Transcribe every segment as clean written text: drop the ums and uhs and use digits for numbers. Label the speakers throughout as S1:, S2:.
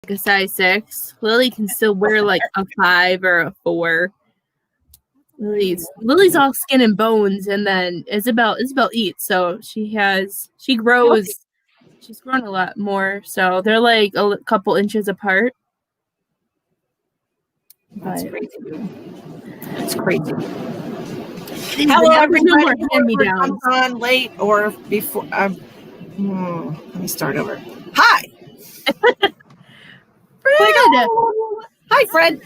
S1: a size 6. Lily can still wear like a 5 or a 4. Lily's all skin and bones, and then Isabel eats, so she grows. She's grown a lot more, so they're like a couple inches apart.
S2: That's crazy. That's crazy.
S1: Hello, everybody.
S2: Comes on late or before. Let me start over. Hi,
S1: Fred.
S2: Hi, Fred.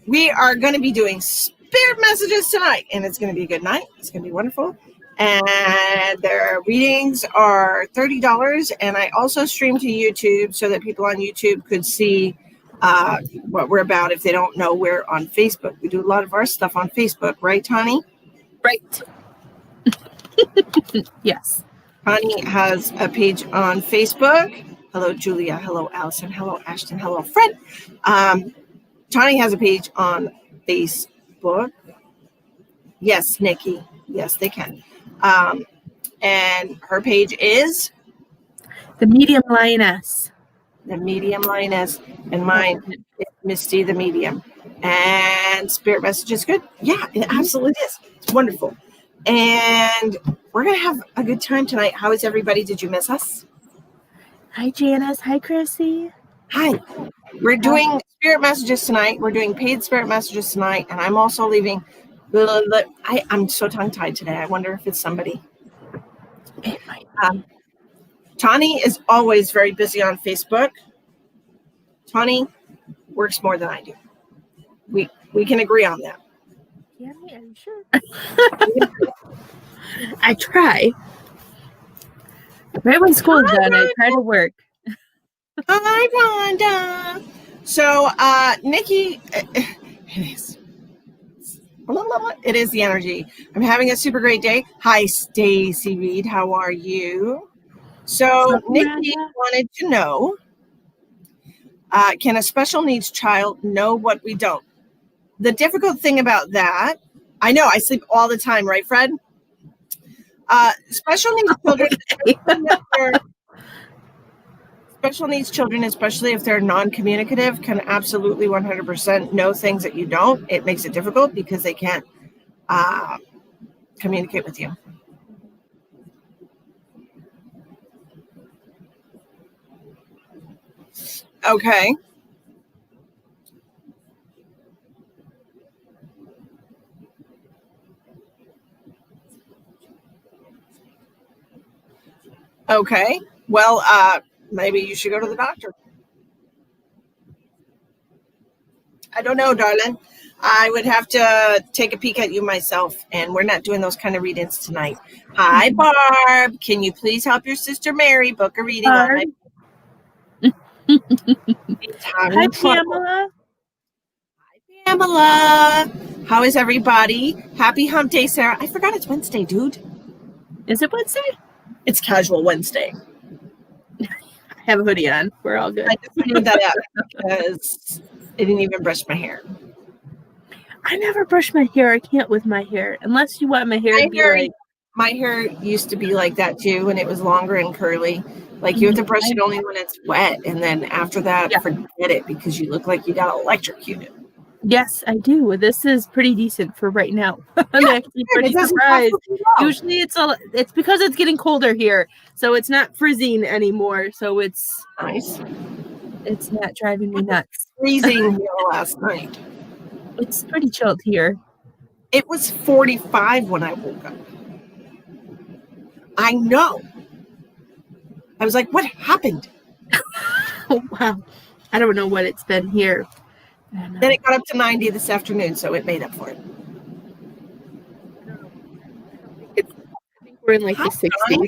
S2: We are going to be doing spirit messages tonight, and it's going to be a good night. It's going to be wonderful. And their readings are $30, and I also stream to YouTube so that people on YouTube could see what we're about if they don't know we're on Facebook. We do a lot of our stuff on Facebook, right, Tani?
S1: Right. Yes.
S2: Tani has a page on Facebook. Hello, Julia. Hello, Allison. Hello, Ashton. Hello, Fred. Tani has a page on Facebook. Yes, Nikki. Yes, they can. And her page is?
S1: The Medium Lioness.
S2: The Medium Lioness. And mine is Misty the Medium. And Spirit Message is good? Yeah, it absolutely is. It's wonderful. And we're going to have a good time tonight. How is everybody? Did you miss us?
S1: Hi, Janice. Hi, Chrissy.
S2: Hi. We're doing Spirit Messages tonight. We're doing paid Spirit Messages tonight. And I'm also leaving... I'm so tongue-tied today. I wonder if it's somebody. Tani is always very busy on Facebook. Tani works more than I do. We can agree on that.
S1: Yeah, are you sure? I try. Right when school's done, I try to work.
S2: Hi, Rhonda. So, Nikki, it is the energy. I'm having a super great day. Hi, Stacy Reed. How are you? So, Nikki wanted to know, can a special needs child know what we don't? The difficult thing about that, I know I sleep all the time, right, Fred? Special needs children, special needs children, especially if they're non-communicative, can absolutely 100% know things that you don't. It makes it difficult because they can't communicate with you. Okay. Okay. Well, maybe you should go to the doctor. I don't know, darling. I would have to take a peek at you myself, and we're not doing those kind of readings tonight. Hi, Barb. Can you please help your sister Mary book a reading on my...
S1: Hi, Pamela.
S2: Hi, Pamela. How is everybody? Happy Hump Day, Sarah. I forgot it's Wednesday, dude.
S1: Is it Wednesday?
S2: It's Casual Wednesday.
S1: I have a hoodie on. We're all good.
S2: I just figured that out because I didn't even brush my hair.
S1: I never brush my hair. I can't with my hair. Unless you want my hair to be like...
S2: My hair used to be like that too, when it was longer and curly. Like you have to brush it only when it's wet. And then after that, forget it because you look like you got electrocuted.
S1: Yes, I do. This is pretty decent for right now. I'm actually pretty surprised. Usually it's because it's getting colder here. So it's not freezing anymore. So it's
S2: nice.
S1: It's not driving me nuts.
S2: Freezing here last night.
S1: It's pretty chilled here.
S2: It was 45 when I woke up. I know. I was like, what happened?
S1: Oh, wow. I don't know what it's been here.
S2: Then it got up to 90 this afternoon, so it made up for it.
S1: I think we're in like the 60s.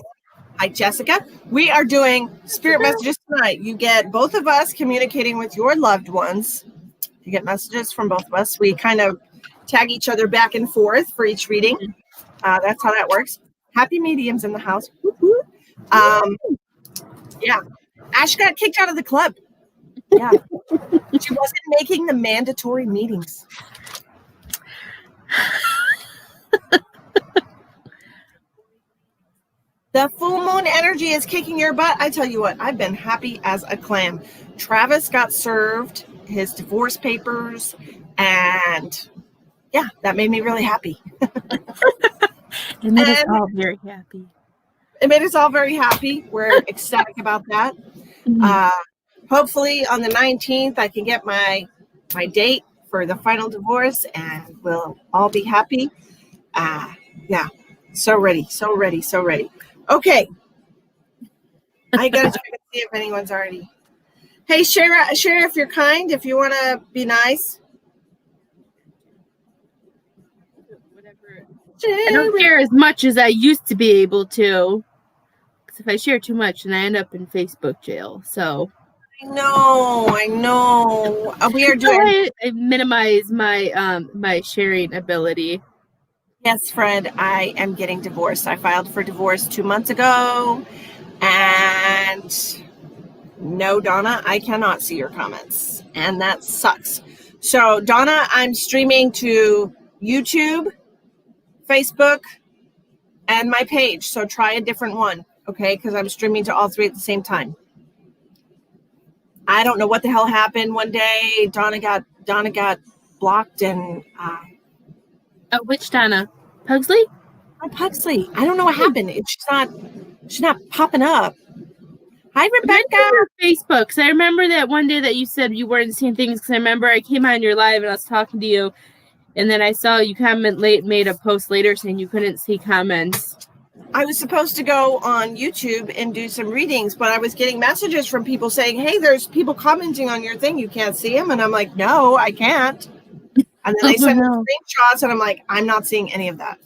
S2: Hi, Jessica. We are doing spirit messages tonight. You get both of us communicating with your loved ones. You get messages from both of us. We kind of tag each other back and forth for each reading. That's how that works. Happy mediums in the house. Yeah. Ash got kicked out of the club. Yeah. She wasn't making the mandatory meetings. The full moon energy is kicking your butt. I tell you what, I've been happy as a clam. Travis got served his divorce papers, and yeah, that made me really happy.
S1: It made us all very happy.
S2: It made us all very happy. We're ecstatic about that. Hopefully on the 19th, I can get my date for the final divorce, and we'll all be happy. Yeah, so ready. Okay. I gotta check and see if anyone's already. Hey, share if you're kind, if you want to be nice.
S1: I don't share as much as I used to be able to. Because if I share too much, then I end up in Facebook jail. So
S2: I know. We are doing.
S1: I minimize my my sharing ability.
S2: Yes, Fred, I am getting divorced. I filed for divorce 2 months ago, and no, Donna, I cannot see your comments, and that sucks. So, Donna, I'm streaming to YouTube, Facebook, and my page. So try a different one, okay? Because I'm streaming to all three at the same time. I don't know what the hell happened one day. Donna got blocked, and
S1: Which Donna? Pugsley?
S2: oh, Pugsley. I don't know what happened. She's not popping up. Hi, Rebecca.
S1: Facebook. Because I remember that one day that you said you weren't seeing things. Because I remember I came on your live and I was talking to you, and then I saw you made a post later saying you couldn't see comments.
S2: I was supposed to go on YouTube and do some readings, but I was getting messages from people saying, hey, there's people commenting on your thing. You can't see them. And I'm like, no, I can't. And then they sent me screenshots, and I'm like, I'm not seeing any of that.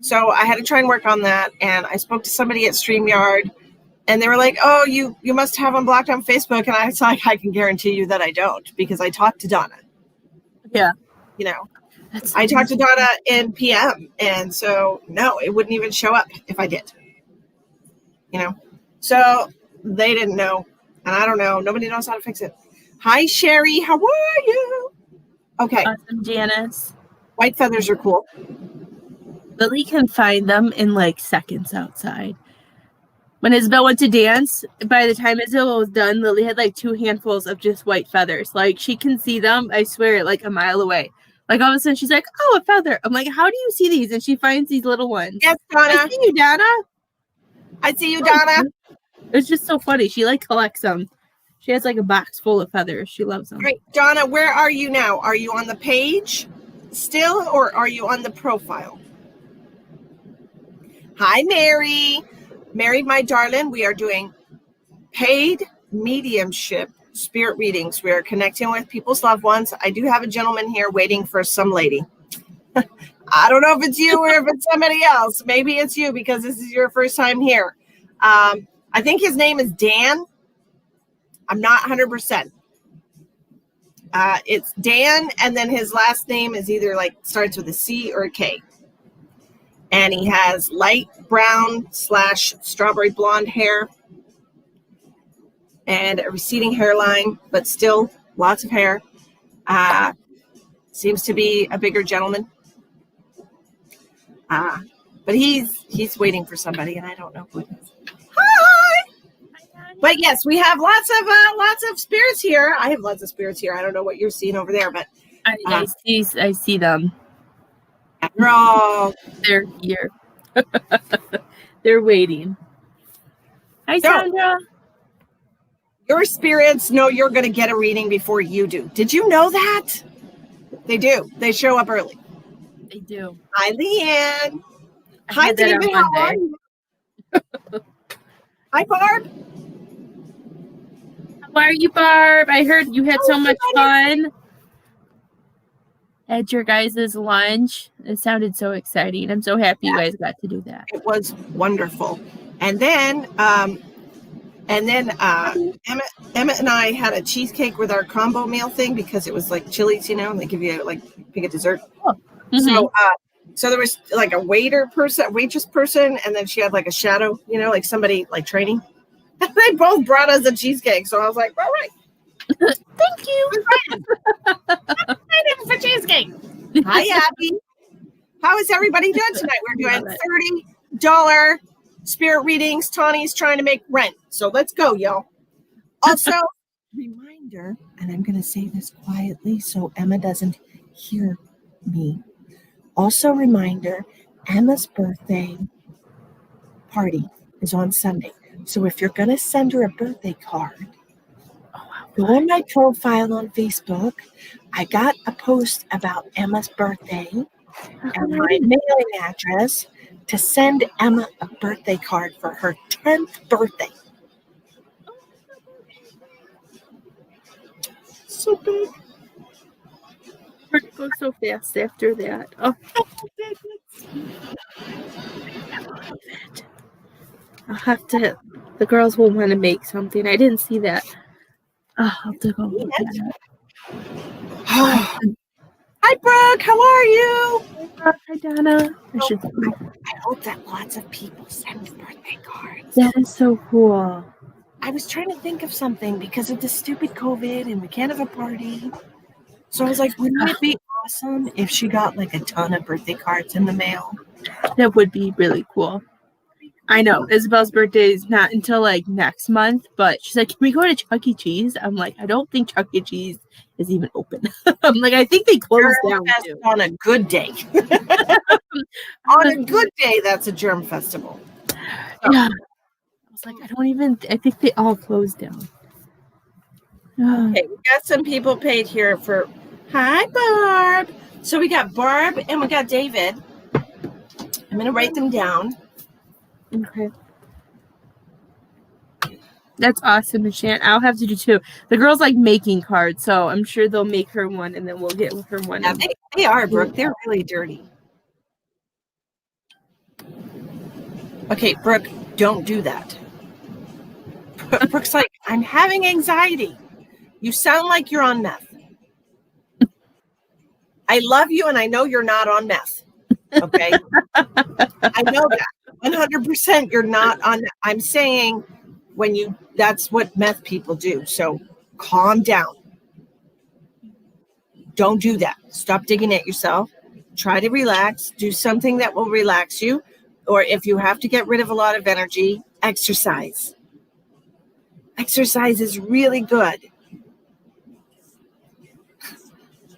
S2: So I had to try and work on that. And I spoke to somebody at StreamYard, and they were like, oh, you must have them blocked on Facebook. And I was like, I can guarantee you that I don't, because I talked to Donna.
S1: Yeah.
S2: You know, I talked to Donna in PM. And so, no, it wouldn't even show up if I did. You know, so they didn't know. And I don't know. Nobody knows how to fix it. Hi, Sherry. How are you? Okay.
S1: Awesome, Janice.
S2: White feathers are cool.
S1: Lily can find them in like seconds outside. When Isabel went to dance, by the time Isabel was done, Lily had like 2 handfuls of just white feathers. Like she can see them, I swear, like a mile away. Like all of a sudden she's like, oh, a feather. I'm like, how do you see these? And she finds these little ones.
S2: Yes, Donna.
S1: I see you, Donna.
S2: I see you, Donna.
S1: It's just so funny. She like collects them. She has like a box full of feathers. She loves them.
S2: Great. Donna, where are you now? Are you on the page still, or are you on the profile? Hi, Mary. Mary, my darling, we are doing paid mediumship spirit readings. We are connecting with people's loved ones. I do have a gentleman here waiting for some lady. I don't know if it's you or if it's somebody else. Maybe it's you because this is your first time here. I think his name is Dan. I'm not 100%. It's Dan, and then his last name is either like starts with a C or a K. And he has light brown / strawberry blonde hair and a receding hairline, but still lots of hair. Seems to be a bigger gentleman. But he's waiting for somebody, and I don't know who it is. Hi! But yes, we have lots of spirits here. I have lots of spirits here. I don't know what you're seeing over there, but
S1: I see them. They're here. They're waiting. Hi, Sandra.
S2: Your spirits know you're going to get a reading before you do. Did you know that? They do. They show up early.
S1: They do.
S2: Hi, Leanne. Hi, David. How are you? Hi, Barb.
S1: How are you, Barb? I heard you had so much fun at your guys' lunch. It sounded so exciting. I'm so happy you guys got to do that.
S2: It was wonderful. And then Emmett and I had a cheesecake with our combo meal thing because it was like Chili's, and they give you like pick a dessert. Oh. Mm-hmm. So there was like a waitress person, and then she had like a shadow, like somebody like training. And they both brought us a cheesecake. So I was like, all right.
S1: Thank you.
S2: For cheesecake. Hi, Abby. How is everybody doing tonight? We're doing $30 spirit readings. Tawny's trying to make rent. So let's go, y'all. Also, remind reminder, and I'm going to say this quietly so Emma doesn't hear me. Also, reminder, Emma's birthday party is on Sunday. So if you're going to send her a birthday card, go on my profile on Facebook. I got a post about Emma's birthday and my mailing address to send Emma a birthday card for her 10th birthday. So big.
S1: It goes so fast after that. Oh, I'll have to. The girls will want to make something. I didn't see that. Oh, I'll have to go look at it.
S2: Hi, Brooke. How are you?
S1: Hi, Donna.
S2: I hope that lots of people send birthday cards.
S1: That is so cool.
S2: I was trying to think of something because of the stupid COVID and we can't have a party. So I was like, wouldn't it be awesome if she got like a ton of birthday cards in the mail?
S1: That would be really cool. I know Isabel's birthday is not until like next month, but she's like, can we go to Chuck E. Cheese? I'm like, I don't think Chuck E. Cheese is even open. I'm like, I think they closed down too.
S2: On a good day. On a good day, that's a germ festival.
S1: So. Yeah. I was like, I think they all closed down.
S2: Okay, we got some people paid here for, hi, Barb. So we got Barb and we got David. I'm going to write them down.
S1: Okay. That's awesome, Michelle. I'll have to do too. The girls like making cards, so I'm sure they'll make her one and then we'll get her one.
S2: Yeah, they are, Brooke. They're really dirty. Okay, Brooke, don't do that. Brooke's like, I'm having anxiety. You sound like you're on meth. I love you and I know you're not on meth. Okay? I know that. 100% you're not on. I'm saying that's what meth people do. So calm down. Don't do that. Stop digging at yourself. Try to relax. Do something that will relax you. Or if you have to get rid of a lot of energy, exercise. Exercise is really good.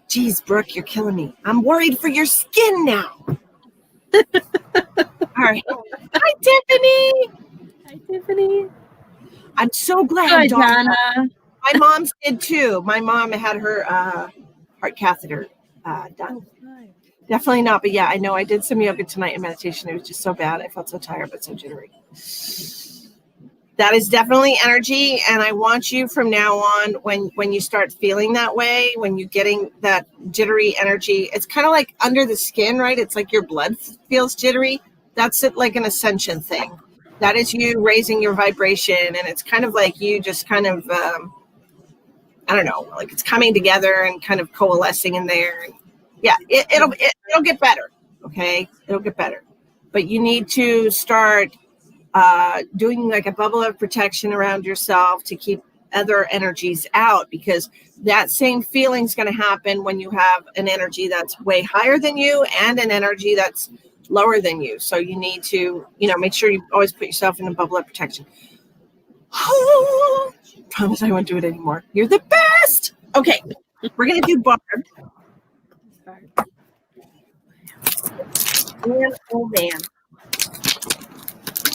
S2: Geez, Brooke, you're killing me. I'm worried for your skin now. All right. Hi, Tiffany.
S1: Hi, Tiffany.
S2: I'm so glad.
S1: Hi, Donna.
S2: My mom's did too. My mom had her heart catheter done. Definitely not. But yeah, I know I did some yoga tonight and meditation. It was just so bad. I felt so tired, but so jittery. That is definitely energy. And I want you from now on, when you start feeling that way, when you're getting that jittery energy, it's kind of like under the skin, right? It's like your blood feels jittery. That's it, like an ascension thing. That is you raising your vibration. And it's kind of like you just kind of, I don't know, like it's coming together and kind of coalescing in there. And yeah, it'll get better. Okay. It'll get better. But you need to start doing like a bubble of protection around yourself to keep other energies out, because that same feeling is going to happen when you have an energy that's way higher than you and an energy that's lower than you. So you need to, make sure you always put yourself in a bubble of protection. Promise I won't do it anymore. You're the best. Okay, we're going to do Barb. Man, oh man.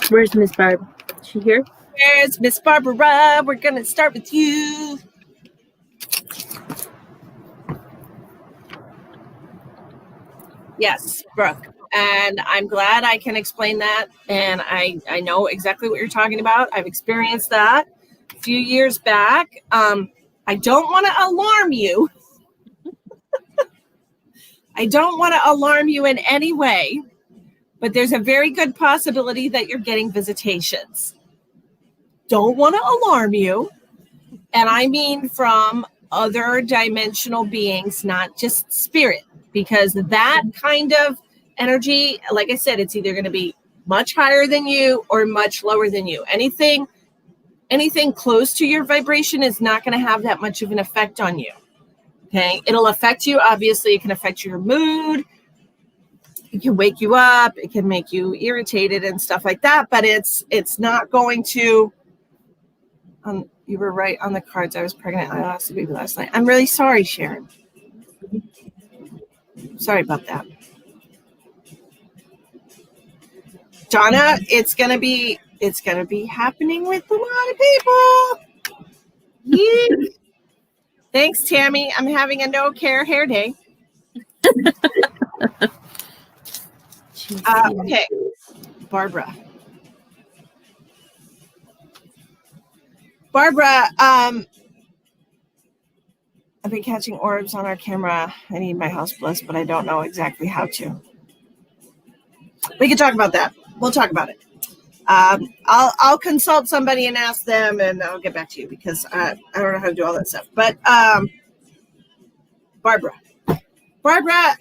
S1: Where's Miss Barb? Is she here?
S2: Where's Miss Barbara? We're going to start with you. Yes, Brooke. And I'm glad I can explain that. And I know exactly what you're talking about. I've experienced that a few years back. I don't want to alarm you. I don't want to alarm you in any way. But there's a very good possibility that you're getting visitations. Don't want to alarm you. And I mean from other dimensional beings, not just spirit. Because that kind of energy, like I said, it's either going to be much higher than you or much lower than you. Anything close to your vibration is not going to have that much of an effect on you. Okay? It'll affect you. Obviously, it can affect your mood. It can wake you up. It can make you irritated and stuff like that. But it's not going to You were right on the cards. I was pregnant. I lost the baby last night. I'm really sorry, Sharon. Sorry about that. Donna, it's gonna be happening with a lot of people. Yeah. Thanks, Tammy. I'm having a no care hair day. Okay, Barbara. I've been catching orbs on our camera. I need my house blessed, but I don't know exactly how to. We can talk about that. We'll talk about it. I'll consult somebody and ask them, and I'll get back to you because I don't know how to do all that stuff. But Barbara,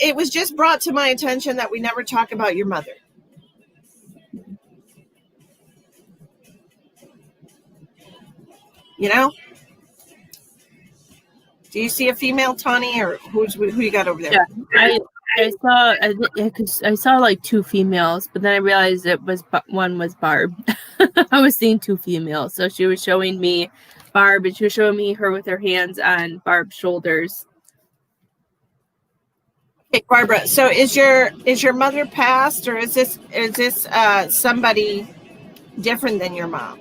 S2: it was just brought to my attention that we never talk about your mother. You know? Do you see a female, Tawny, or who you got over there?
S1: Yeah, I saw like two females, but then I realized one was Barb. I was seeing two females, so she was showing me Barb, and she was showing me her with her hands on Barb's shoulders.
S2: Okay, Barbara. So is your mother passed, or is this somebody different than your mom?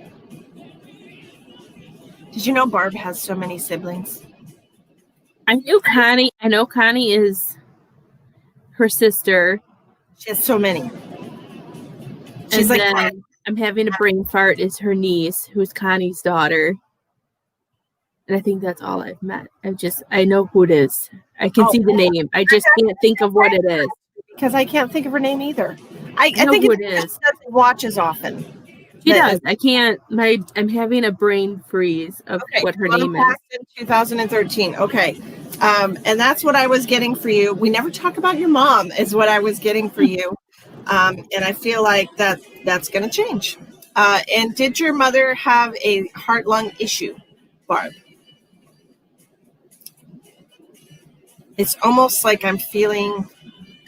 S2: Did you know Barb has so many siblings?
S1: I know Connie is her sister.
S2: She has so many.
S1: She's like, I'm having a brain fart is her niece, who's Connie's daughter. And I think that's all I've met. I know who it is. I can see the name. I just can't think of what it is.
S2: Because I can't think of her name either. I
S1: know
S2: think
S1: who it is.
S2: She watches often.
S1: She does. I can't. I'm having a brain freeze of what her name is.
S2: In 2013. Okay. And that's what I was getting for you. We never talk about your mom is what I was getting for you. And I feel like that's going to change. And did your mother have a heart-lung issue, Barb? It's almost like I'm feeling...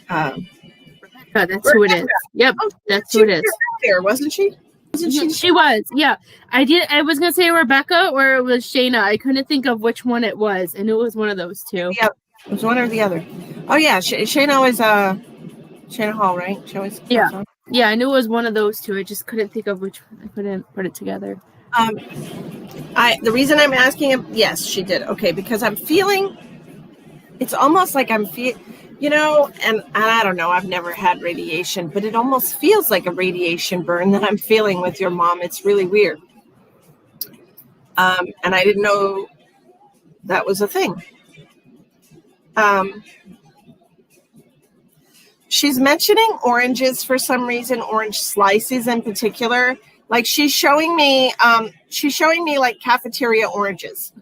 S1: that's who it is. Yep, that's who it is.
S2: There, wasn't she?
S1: She was, yeah. I was gonna say Rebecca or it was Shayna. I couldn't think of which one it was, and it was one of those two.
S2: Yeah, it was one or the other. Oh yeah, Shayna was Shayna Hall, right? She always
S1: yeah. I knew it was one of those two. I just couldn't think of which one. I couldn't put it together.
S2: The reason I'm asking him, yes, she did. Okay, because I'm feeling. It's almost like I'm and I don't know, I've never had radiation, but it almost feels like a radiation burn that I'm feeling with your mom. It's really weird. And I didn't know that was a thing. She's mentioning oranges for some reason, orange slices in particular. Like she's showing me like cafeteria oranges.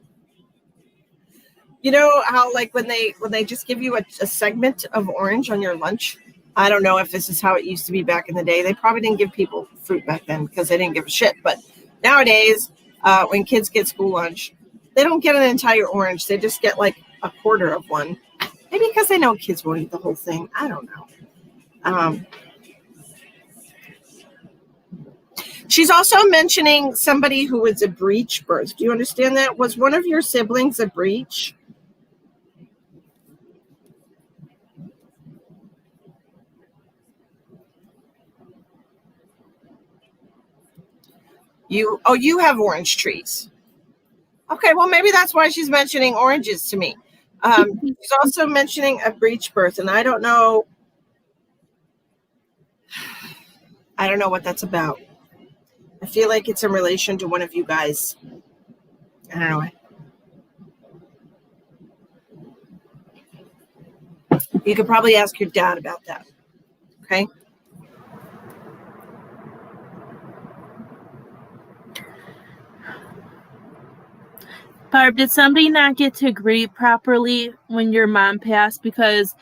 S2: You know how like when they just give you a segment of orange on your lunch? I don't know if this is how it used to be back in the day. They probably didn't give people fruit back then because they didn't give a shit. But nowadays, when kids get school lunch, they don't get an entire orange. They just get like a quarter of one. Maybe because they know kids won't eat the whole thing. I don't know. She's also mentioning somebody who was a breech birth. Do you understand that? Was one of your siblings a breech? You have orange trees. Okay, well, maybe that's why she's mentioning oranges to me. She's also mentioning a breech birth, and I don't know what that's about. I feel like it's in relation to one of you guys. I don't know. You could probably ask your dad about that. Okay?
S1: Barb, did somebody not get to grieve properly when your mom passed? Because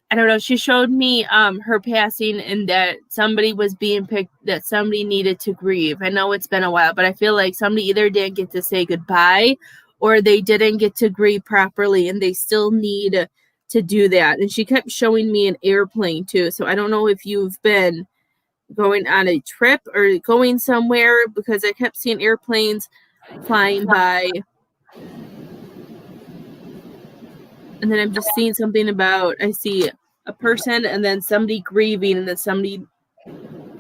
S1: I don't know, she showed me her passing and that somebody was being picked, that somebody needed to grieve. I know it's been a while, but I feel like somebody either didn't get to say goodbye or they didn't get to grieve properly and they still need to do that. And she kept showing me an airplane too. So I don't know if you've been going on a trip or going somewhere because I kept seeing airplanes flying by. And then I'm just seeing something about, I see a person and then somebody grieving and then somebody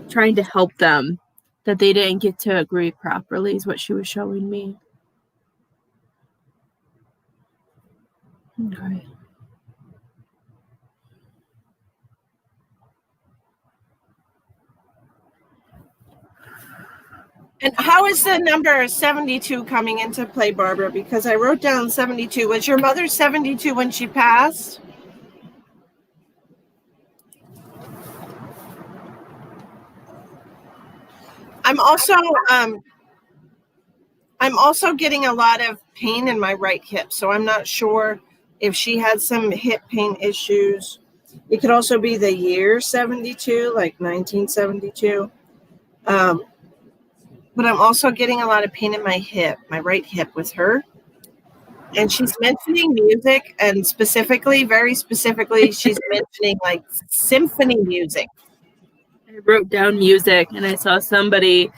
S1: trying to help them, that they didn't get to grieve properly is what she was showing me. Okay.
S2: And how is the number 72 coming into play, Barbara? Because I wrote down 72. Was your mother 72 when she passed? I'm also getting a lot of pain in my right hip, so I'm not sure if she had some hip pain issues. It could also be the year 72, like 1972. But I'm also getting a lot of pain in my hip, my right hip with her. And she's mentioning music, and specifically, very specifically, she's mentioning like symphony music.
S1: I wrote down music and I saw somebody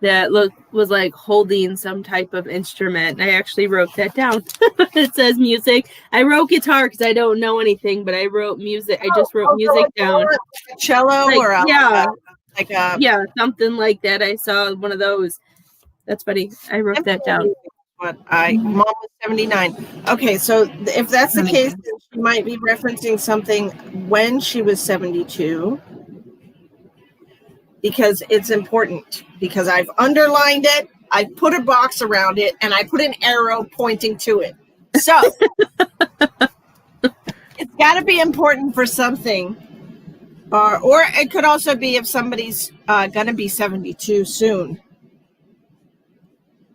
S1: that was like holding some type of instrument. I actually wrote that down. It says music. I wrote guitar because I don't know anything, but I wrote music. I just wrote music down.
S2: Like a cello
S1: like,
S2: or
S1: yeah, something like that. I saw one of those. That's funny. I wrote that down.
S2: Mom was 79. Okay, so if that's the case, then she might be referencing something when she was 72. Because it's important, because I've underlined it, I put a box around it, and I put an arrow pointing to it. So it's got to be important for something. Or it could also be if somebody's going to be 72 soon.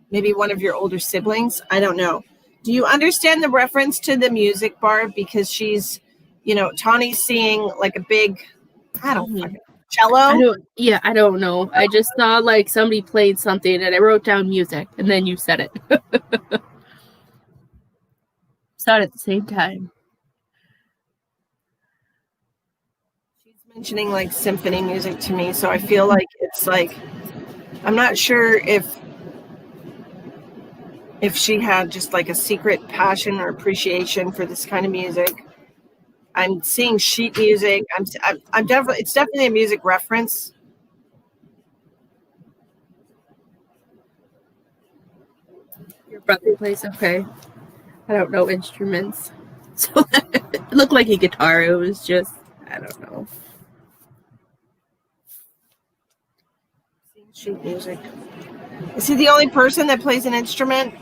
S2: Maybe one of your older siblings. I don't know. Do you understand the reference to the music, Barb? Because she's, Tawny's seeing like a big, I don't fucking cello?
S1: I don't know. I just saw like somebody played something and I wrote down music and then you said it. Saw it at the same time.
S2: She's mentioning like symphony music to me, so I feel like it's like, I'm not sure if she had just like a secret passion or appreciation for this kind of music. I'm seeing sheet music. I'm definitely, it's definitely a music reference.
S1: Your brother plays, okay. I don't know instruments. So it looked like a guitar. It was just, I don't know.
S2: Sheet music. Is he the only person that plays an instrument?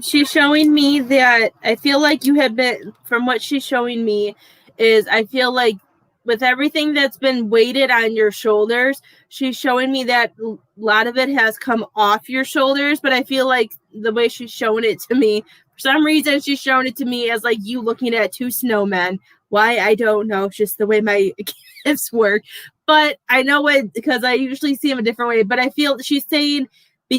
S1: She's showing me that I feel like you have been, from what she's showing me, is I feel like with everything that's been weighted on your shoulders, she's showing me that a lot of it has come off your shoulders, but I feel like the way she's showing it to me, for some reason she's showing it to me as like you looking at two snowmen. Why, I don't know. It's just the way my gifts work. But I know it because I usually see them a different way. But I feel she's saying,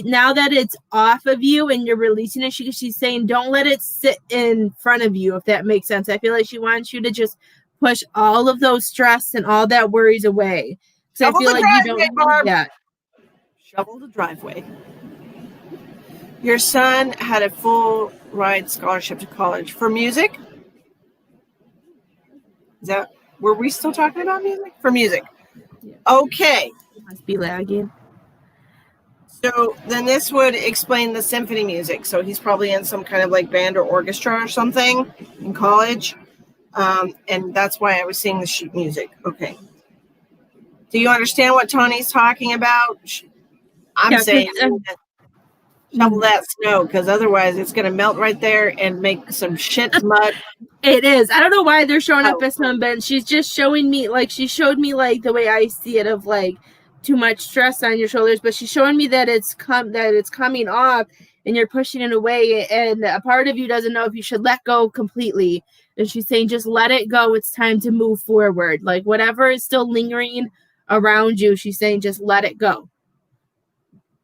S1: now that it's off of you and you're releasing it, she's saying don't let it sit in front of you, if that makes sense. I feel like she wants you to just push all of those stress and all that worries away. So I feel like you don't need that.
S2: Shovel the driveway. Your son had a full ride scholarship to college for music. Were we still talking about music? For music. Yeah. Okay.
S1: It must be lagging.
S2: So then this would explain the symphony music. So he's probably in some kind of like band or orchestra or something in college. And that's why I was seeing the sheet music. Okay. Do you understand what Tawny's talking about? I'm saying shovel that snow, because otherwise it's going to melt right there and make some shit mud.
S1: It is. I don't know why they're showing up as some, but she's just showing me, like, she showed me like the way I see it of like too much stress on your shoulders, but she's showing me that it's coming off and you're pushing it away, and a part of you doesn't know if you should let go completely. And she's saying just let it go. It's time to move forward. Like whatever is still lingering around you, she's saying just let it go.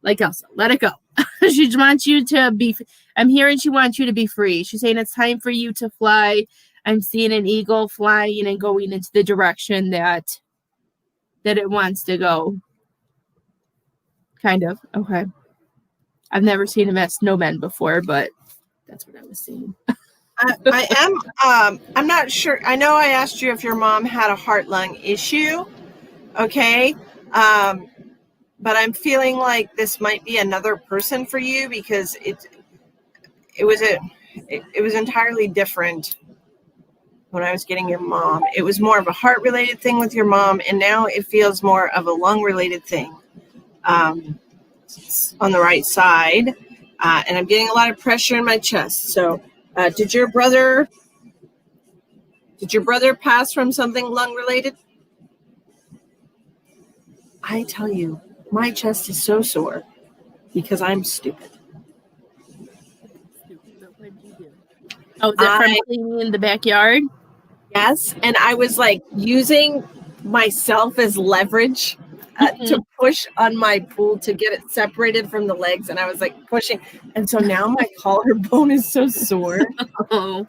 S1: Like Elsa, let it go. She wants you to be, I'm hearing she wants you to be free. She's saying it's time for you to fly. I'm seeing an eagle flying and going into the direction that it wants to go. Kind of. Okay. I've never seen him at snowmen before, but that's what I was seeing.
S2: I'm not sure. I know I asked you if your mom had a heart-lung issue. Okay. But I'm feeling like this might be another person for you because it was entirely different when I was getting your mom. It was more of a heart-related thing with your mom, and now it feels more of a lung-related thing on the right side. And I'm getting a lot of pressure in my chest. So did your brother pass from something lung-related? I tell you, my chest is so sore because I'm stupid.
S1: Oh, is it from cleaning in the backyard?
S2: Yes, and I was like using myself as leverage to push on my pool to get it separated from the legs, and I was like pushing, and so now my collarbone is so sore.
S1: Oh.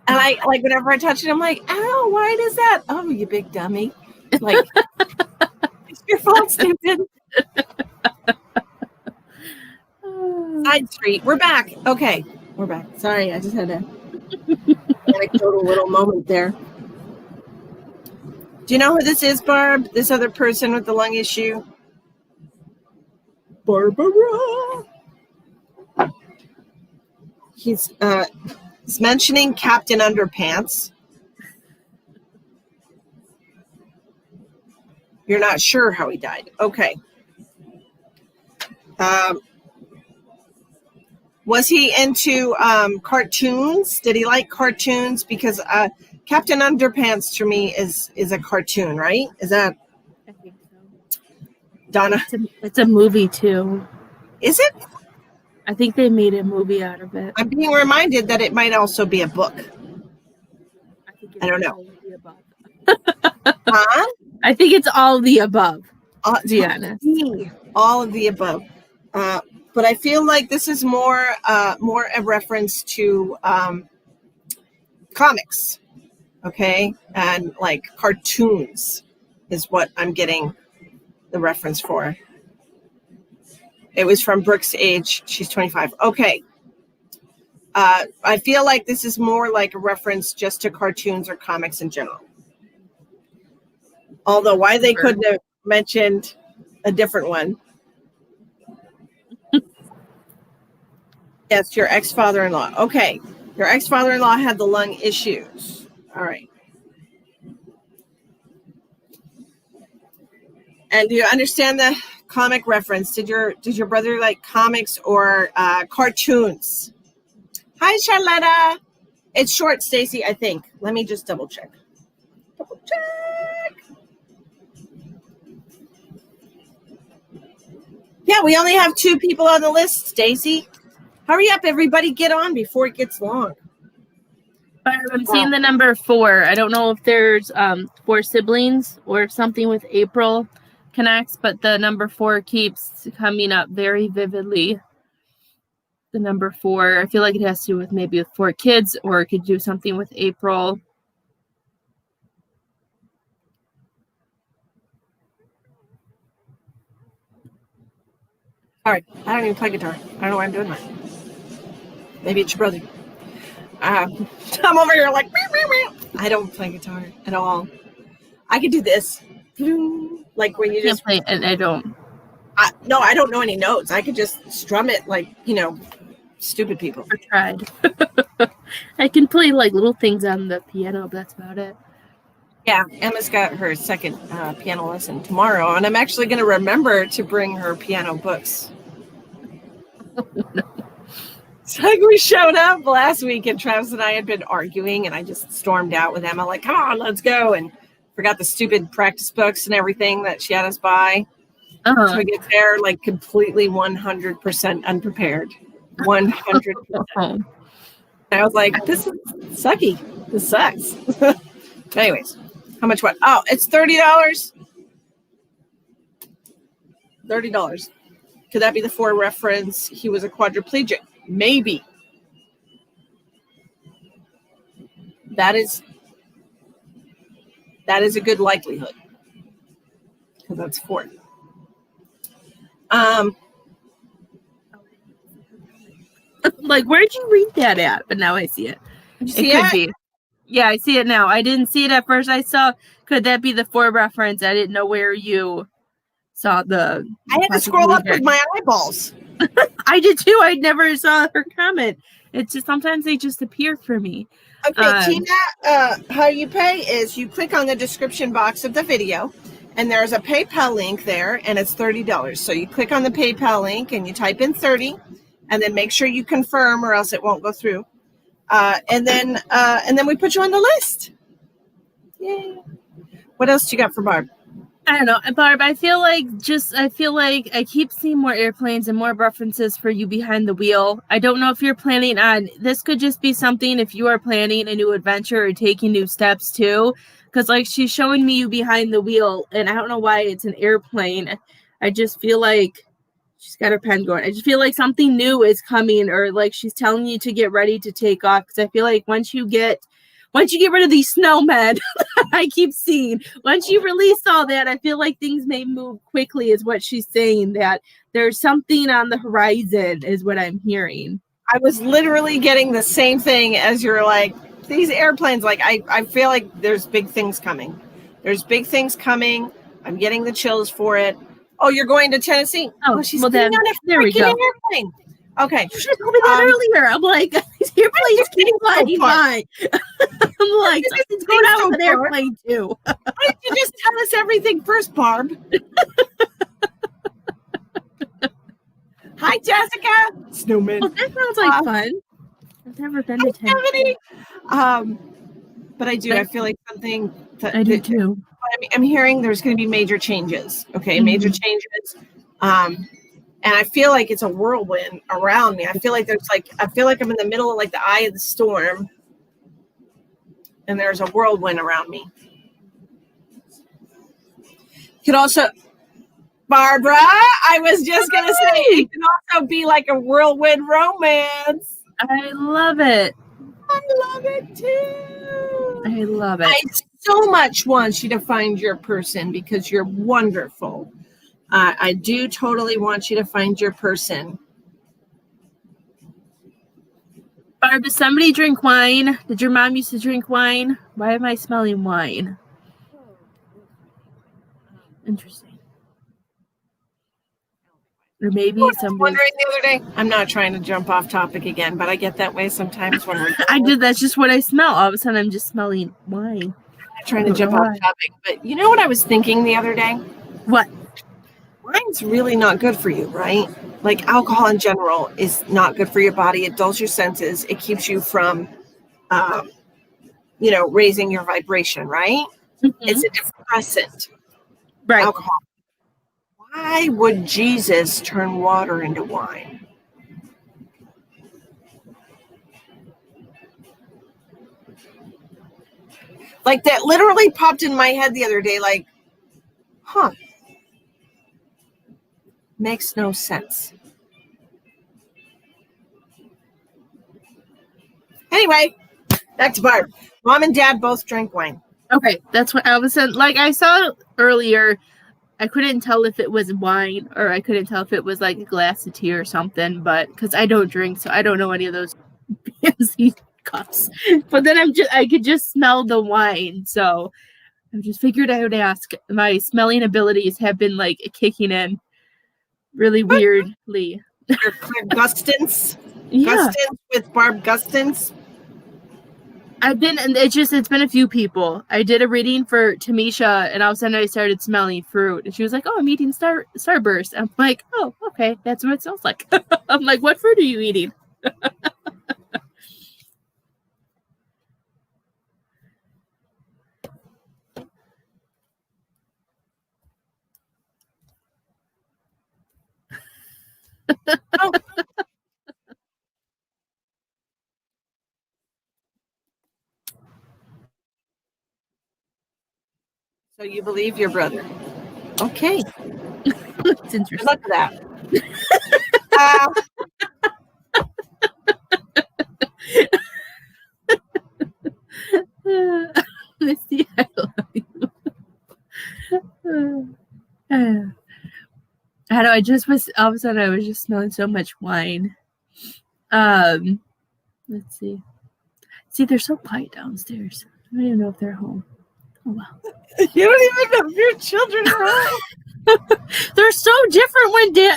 S2: And I like whenever I touch it, I'm like, "Ow! Why does that? Oh, you big dummy! Like it's your fault, stupid." Side street. We're back. Okay, we're back. Sorry, I just had a anecdotal little moment there. Do you know who this is, Barb? This other person with the lung issue? Barbara. He's mentioning Captain Underpants. You're not sure how he died. Okay. Was he into cartoons? Did he like cartoons? Because Captain Underpants to me is a cartoon, right? Is that?
S1: I think so.
S2: Donna?
S1: It's a movie too.
S2: Is it?
S1: I think they made a movie out of it.
S2: I'm being reminded that it might also be a book. I don't know. Huh?
S1: I think it's all the above. To be honest.
S2: All of the above. But I feel like this is more a reference to comics, okay, and like cartoons is what I'm getting the reference for. It was from Brooke's age. She's 25. Okay. I feel like this is more like a reference just to cartoons or comics in general. Although why they couldn't have mentioned a different one. Yes, your ex-father-in-law. Okay. Your ex-father-in-law had the lung issues. All right. And do you understand the comic reference? Did your brother like comics or cartoons? Hi, Charlotta. It's short, Stacy, I think. Let me just double check. Double check. Yeah, we only have 2 people on the list, Stacy. Hurry up, everybody. Get on before it gets long.
S1: I'm seeing the number 4. I don't know if there's 4 siblings or if something with April connects, but the number 4 keeps coming up very vividly. The number 4, I feel like it has to do with maybe with 4 kids, or it could do something with April.
S2: All right, I don't even play guitar. I don't know why I'm doing that. Maybe it's your brother. I'm over here like, meow, meow, meow. I don't play guitar at all. I could do this. Like when you just
S1: play, and I don't.
S2: No, I don't know any notes. I could just strum it like, stupid people.
S1: I tried. I can play like little things on the piano, but that's about it.
S2: Yeah, Emma's got her second piano lesson tomorrow, and I'm actually going to remember to bring her piano books. It's like we showed up last week, and Travis and I had been arguing, and I just stormed out with Emma, like, come on, let's go, and forgot the stupid practice books and everything that she had us buy. So we get there, like, completely 100% unprepared. 100%. And I was like, this is sucky. This sucks. Anyways, how much what? Oh, it's $30. $30. Could that be the 4 reference? He was a quadriplegic. Maybe. That is a good likelihood, because that's 4.
S1: Like, where'd you read that at? But now I see it.
S2: Did you see
S1: it could be. Yeah, I see it now. I didn't see it at first. I saw, could that be the 4 reference? I didn't know where you saw the.
S2: I had to scroll up with my eyeballs.
S1: I did too. I never saw her comment. It's just sometimes they just appear for me.
S2: Okay, Tina, how you pay is you click on the description box of the video, and there's a PayPal link there, and it's $30. So you click on the PayPal link and you type in 30, and then make sure you confirm, or else it won't go through. And then we put you on the list. Yay! What else do you got for Barb?
S1: I don't know, Barb. I feel like I keep seeing more airplanes and more references for you behind the wheel. I don't know if you're planning on this. Could just be something if you are planning a new adventure or taking new steps too. Because like she's showing me you behind the wheel, and I don't know why it's an airplane. I just feel like she's got her pen going. I just feel like something new is coming, or like she's telling you to get ready to take off. Because I feel like once you get rid of these snowmen, I keep seeing, once you release all that, I feel like things may move quickly, is what she's saying, that there's something on the horizon, is what I'm hearing.
S2: I was literally getting the same thing as you're like, these airplanes, like, I feel like there's big things coming. There's big things coming. I'm getting the chills for it. Oh, you're going to Tennessee?
S1: Oh,
S2: she's
S1: well then, there we go.
S2: Airplane. Okay.
S1: You should have told me that earlier. I'm like, these airplanes keep flying by. I'm like, something's going on with an airplane too.
S2: Why didn't you just tell us everything first, Barb? Hi, Jessica. Snowman.
S1: Well, that sounds like fun. I've never been to Tennessee.
S2: But I do. I feel like something.
S1: I do too.
S2: I'm hearing there's going to be major changes. Okay, major changes. And I feel like it's a whirlwind around me. I feel like I'm in the middle of like the eye of the storm, and there's a whirlwind around me. Could also, Barbara, I was just going to say, it can also be like a whirlwind romance.
S1: I love it.
S2: I love it too.
S1: I love it.
S2: I so much want you to find your person, because you're wonderful. I do totally want you to find your person.
S1: Barb, does somebody drink wine? Did your mom used to drink wine? Why am I smelling wine? Interesting. Or maybe somebody.
S2: Wondering the other day. I'm not trying to jump off topic again, but I get that way sometimes when we're.
S1: I did. That's just what I smell. All of a sudden, I'm just smelling wine.
S2: I'm not trying to jump off topic, but you know what I was thinking the other day?
S1: What?
S2: Wine's really not good for you, right? Like alcohol in general is not good for your body. It dulls your senses. It keeps you from, raising your vibration, right? Mm-hmm. It's a depressant.
S1: Right.
S2: Alcohol. Why would Jesus turn water into wine? Like that literally popped in my head the other day, like, makes no sense. Anyway, back to Barb. Mom and Dad both drank wine.
S1: Okay, that's what I was saying. Like I saw earlier, I couldn't tell if it was wine or I couldn't tell if it was like a glass of tea or something, but because I don't drink, so I don't know any of those fancy cups. But then I could just smell the wine, so I just figured I would ask. My smelling abilities have been like kicking in really weirdly.
S2: Your Claire Gustins?
S1: Yeah.
S2: Gustins with Barb Gustins?
S1: It's been a few people. I did a reading for Tamisha, and all of a sudden I started smelling fruit. And she was like, "Oh, I'm eating Starburst." I'm like, "Oh, okay, that's what it smells like." I'm like, "What fruit are you eating?"
S2: Oh. So you believe your brother? Okay.
S1: It's interesting.
S2: Good luck with that.
S1: Missy, I love you. I know, I just was, all of a sudden I was just smelling so much wine. Let's see. See, they're so quiet downstairs. I don't even know if they're home. Oh, well.
S2: You don't even know if your children are home.
S1: They're so different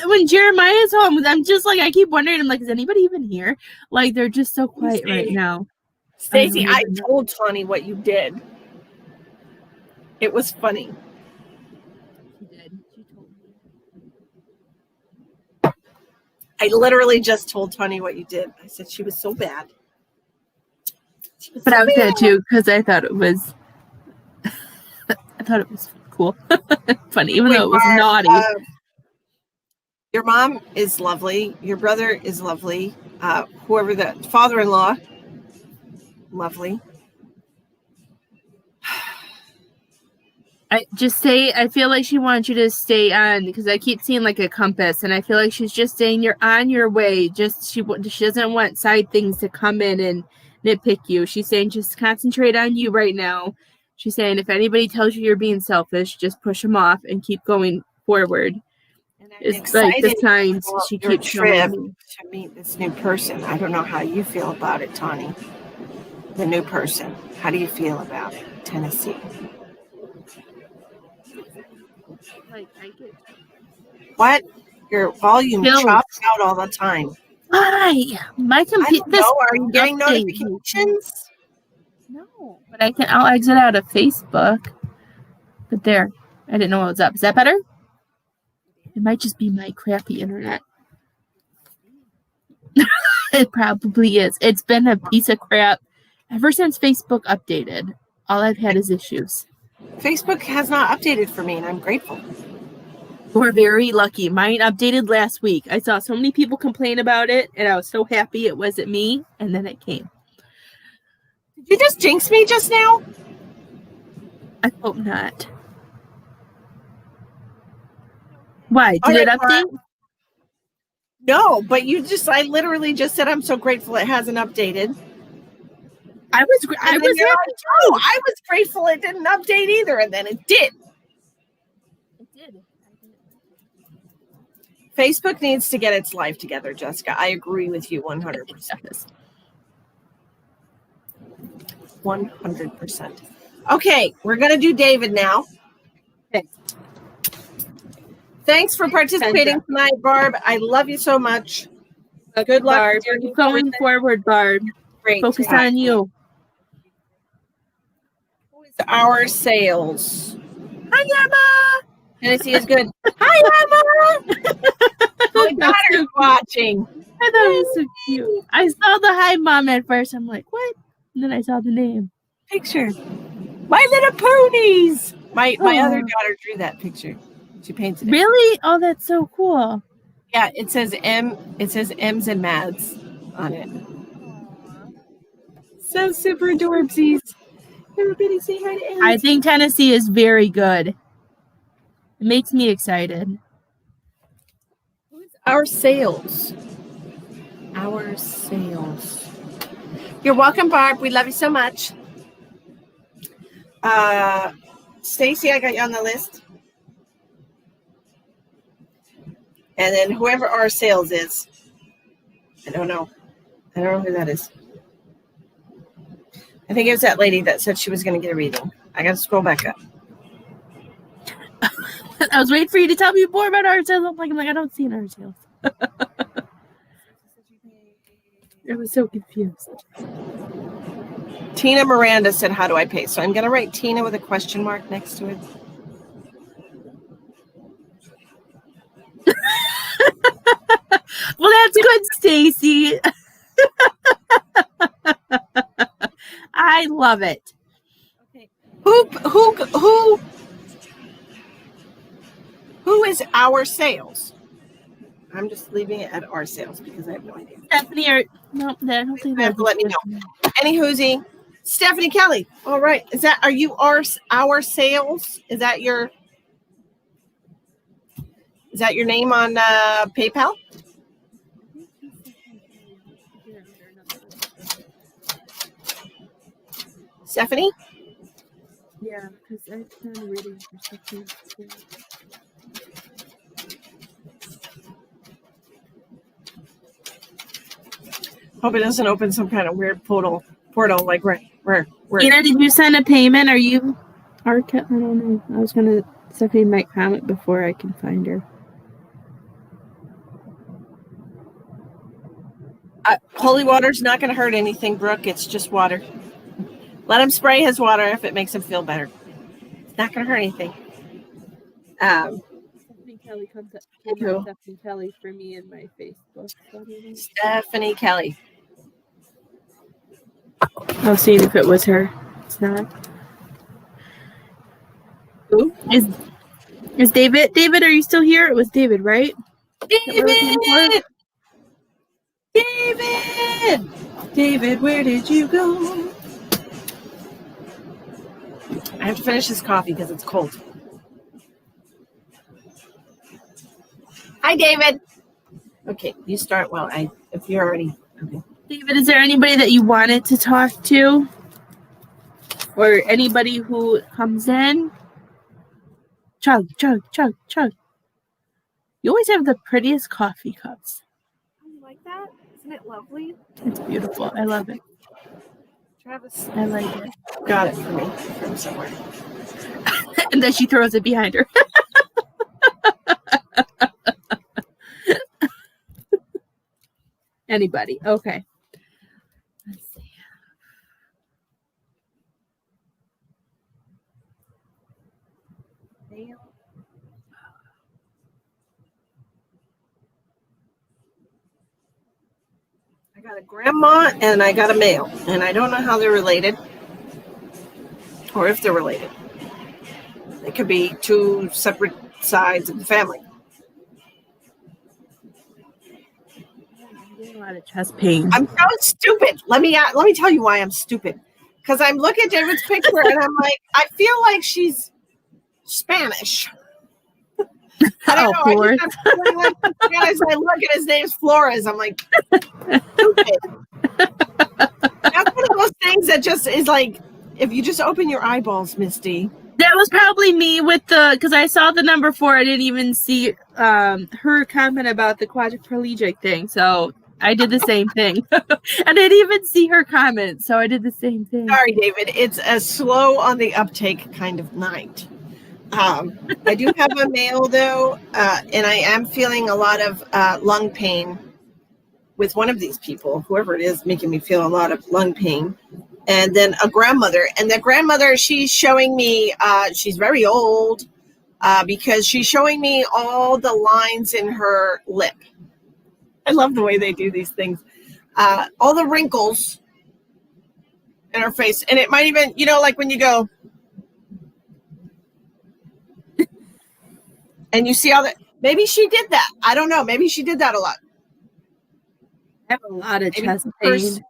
S1: when Jeremiah's home. I'm just like, I keep wondering, I'm like, is anybody even here? Like, they're just so quiet right now.
S2: Stacy, I told Tawny what you did. It was funny.
S1: She did. She told me.
S2: I literally just told Tawny what you did. I said she was so bad.
S1: But I was sad too because I thought it was cool. Funny, even though it was naughty.
S2: Your mom is lovely. Your brother is lovely. Whoever the father-in-law, lovely.
S1: I feel like she wants you to stay on because I keep seeing like a compass, and I feel like she's just saying you're on your way. She doesn't want side things to come in and nitpick you. She's saying just concentrate on you right now. She's saying if anybody tells you you're being selfish, just push them off and keep going forward.
S2: And
S1: it's like the signs she keeps showing me.
S2: To meet this new person. I don't know how you feel about it, Tawny. The new person. How do you feel about it, Tennessee?
S1: Like, I get
S2: what? Your volume chops out all the time.
S1: Why? My computer.
S2: Are you getting notifications?
S1: No, but I'll exit out of Facebook. But there, I didn't know what was up. Is that better? It might just be my crappy internet. It probably is. It's been a piece of crap ever since Facebook updated. All I've had is issues.
S2: Facebook has not updated for me, and I'm grateful.
S1: We're very lucky. Mine updated last week. I saw so many people complain about it, and I was so happy it wasn't me, and then it came.
S2: Did you just jinx me just now?
S1: I hope not. Why? Did it update?
S2: No, but I literally just said I'm so grateful it hasn't updated.
S1: I was
S2: grateful it didn't update either, and then it did.
S1: It did.
S2: Facebook needs to get its life together, Jessica. I agree with you 100%. 100%. Okay, we're going to do David now.
S1: Okay.
S2: Thanks for participating tonight, Barb. I love you so much. Good luck.
S1: Barb. Keep going forward, Barb.
S2: Great.
S1: Focus on you.
S2: Who is our sales?
S1: Hi, Emma.
S2: Tennessee is good. Hi, Emma. My daughter's watching.
S1: I thought it was so cute. I saw the hi mom at first. I'm like, what? And then I saw the name.
S2: Picture. My Little Ponies. My other daughter drew that picture. She painted it.
S1: Really? Oh, that's so cool.
S2: Yeah, it says M's and Mads on it. So super adorbsies. Everybody say hi to M's.
S1: I think Tennessee is very good. It makes me excited.
S2: Who's our sales? Our sales. You're welcome, Barb. We love you so much. Stacy, I got you on the list. And then whoever our sales is, I don't know who that is. I think it was that lady that said she was going to get a reading. I got to scroll back up.
S1: I was waiting for you to tell me more about our sales. I'm like, I don't see an our sales. I was so confused.
S2: Tina Miranda said, how do I pay? So I'm going to write Tina with a question mark next to it.
S1: Well, that's good, Stacy. I love it.
S2: Okay. Who is our sales? I'm just leaving it at our sales because I have no idea.
S1: Stephanie, I don't think that.
S2: Let me know. Any whoozy. Stephanie Kelly. All right. Are you our sales? Is that your name on PayPal? Stephanie?
S1: Yeah, because I've been reading for something.
S2: Hope it doesn't open some kind of weird portal like where.
S1: Ina, did you send a payment? Are you Arca? I don't know. I was gonna Stephanie might comment before I can find her.
S2: Holy water's not going to hurt anything, Brooke. It's just water. Let him spray his water if it makes him feel better. It's not going to hurt anything.
S1: Stephanie Kelly came up Stephanie Kelly for me in my Facebook.
S2: Stephanie Kelly.
S1: I'll see if it was her. It's not. Who? Is David? David, are you still here? It was David, right?
S2: David! David, where did you go? I have to finish this coffee because it's cold. Hi, David. Okay, you start. Well, if you're already okay.
S1: David, is there anybody that you wanted to talk to, or anybody who comes in? Chug, chug, chug, chug. You always have the prettiest coffee cups.
S2: You like that? Isn't it lovely?
S1: It's beautiful. I love it.
S2: Travis,
S1: I like it.
S2: got it for me from somewhere.
S1: And then she throws it behind her. Anybody? Okay. Let's see.
S2: I got a grandma and I got a male, and I don't know how they're related or if they're related. It could be two separate sides of the family.
S1: I'm getting a lot of chest pain.
S2: I'm so stupid. Let me tell you why I'm stupid. Because I'm looking at David's picture and I'm like, I feel like she's Spanish. I don't know.
S1: Flores.
S2: As I look at his name's Flores, I'm like, stupid. That's one of those things that just is like, if you just open your eyeballs, Misty.
S1: That was probably me with because I saw the number 4. I didn't even see her comment about the quadriplegic thing. So I did the same thing. And I didn't even see her comment. So I did the same thing.
S2: Sorry, David. It's a slow on the uptake kind of night. I do have a male though, and I am feeling a lot of lung pain with one of these people, whoever it is, making me feel a lot of lung pain. And then a grandmother, and the grandmother, she's showing me, she's very old, because she's showing me all the lines in her lip. I love the way they do these things. All the wrinkles in her face. And it might even, like when you go, and you see all that. Maybe she did that. I don't know. Maybe she did that a lot.
S1: I have a lot of chest pain.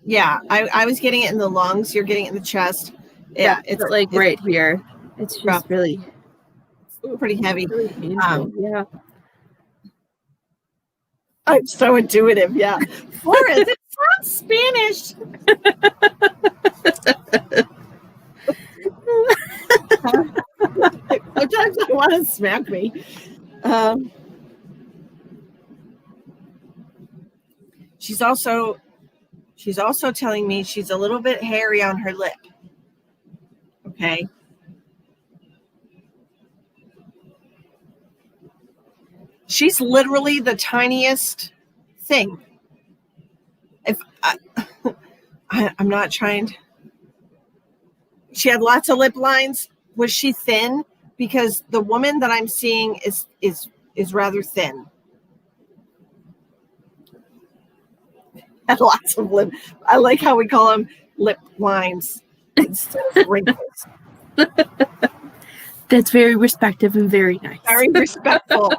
S2: Yeah, I was getting it in the lungs. You're getting it in the chest. Yeah,
S1: it's like right here. It's just rough. Really
S2: pretty heavy.
S1: Really painful. Yeah.
S2: I'm so intuitive. Yeah. Flores, it sounds Spanish. Sometimes I want to smack me. She's also telling me she's a little bit hairy on her lip. Okay. She's literally the tiniest thing. If I'm not trying to. She had lots of lip lines. Was she thin? Because the woman that I'm seeing is rather thin. Had lots of lip. I like how we call them lip lines instead of wrinkles.
S1: That's very respectful and very nice.
S2: Very respectful.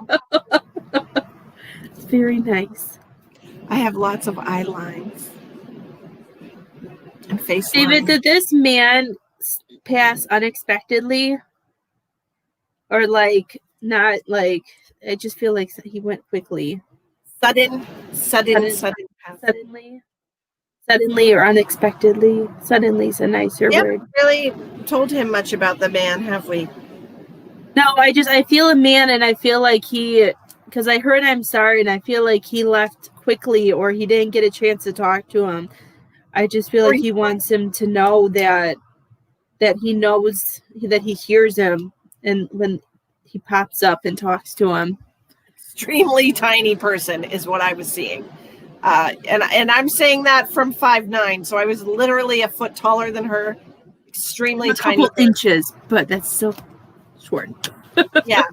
S1: Very nice.
S2: I have lots of eye lines and face
S1: David,
S2: lines.
S1: did this man pass unexpectedly? Or like not like I just feel like he went quickly.
S2: Suddenly.
S1: Suddenly or unexpectedly. Suddenly is a nicer word.
S2: Really told him much about the man, have we?
S1: No, I feel a man, and I feel like because I heard I'm sorry, and I feel like he left quickly or he didn't get a chance to talk to him. I just feel like he wants him to know that he knows that he hears him, and when he pops up and talks to him.
S2: Extremely tiny person is what I was seeing. And I'm saying that from 5'9", so I was literally a foot taller than her. Extremely tiny.
S1: A couple inches, but that's still short.
S2: Yeah.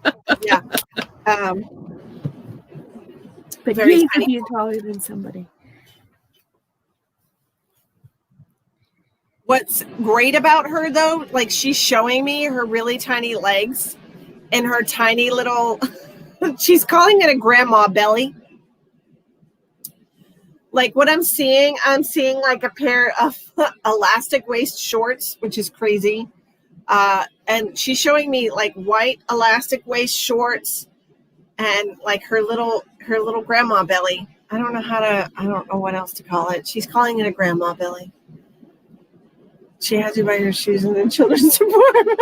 S1: But very tiny. Be taller than somebody.
S2: What's great about her, though, like she's showing me her really tiny legs and her tiny little, she's calling it a grandma belly. Like what I'm seeing like a pair of elastic waist shorts, which is crazy. And she's showing me like white elastic waist shorts and like her little grandma belly. I don't know what else to call it. She's calling it a grandma belly. She had to buy her shoes in the children's department.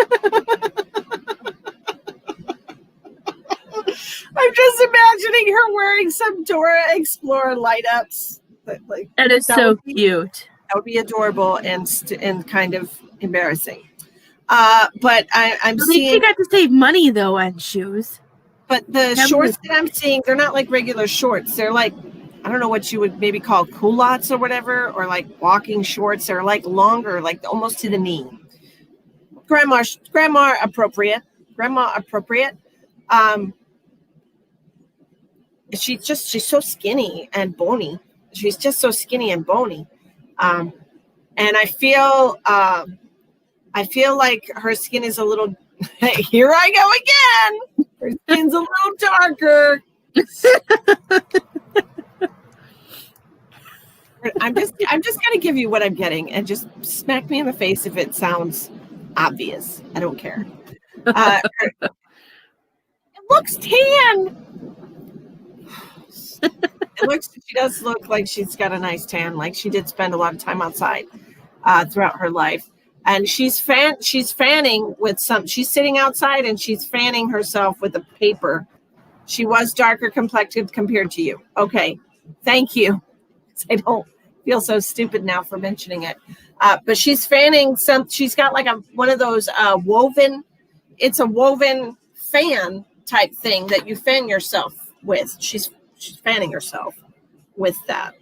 S2: I'm just imagining her wearing some Dora Explorer light ups.
S1: That is so cute.
S2: That would be adorable and kind of embarrassing. But I'm seeing.
S1: She got to save money though on shoes.
S2: But the shorts that I'm seeing, they're not like regular shorts. They're like, I don't know what you would maybe call culottes or whatever, or like walking shorts. They're like longer, like almost to the knee. Grandma appropriate. She's so skinny and bony. She's just so skinny and bony. And I feel like her skin is a little, here I go again. Her skin's a little darker. I'm just going to give you what I'm getting and just smack me in the face if it sounds obvious. I don't care. It looks tan. She does look like she's got a nice tan. Like she did spend a lot of time outside throughout her life. And she's fanning with she's sitting outside and she's fanning herself with a paper. She was darker complected compared to you. Okay. Thank you. I don't feel so stupid now for mentioning it. But she's fanning she's got like one of those woven, it's a woven fan type thing that you fan yourself with. She's fanning herself with that.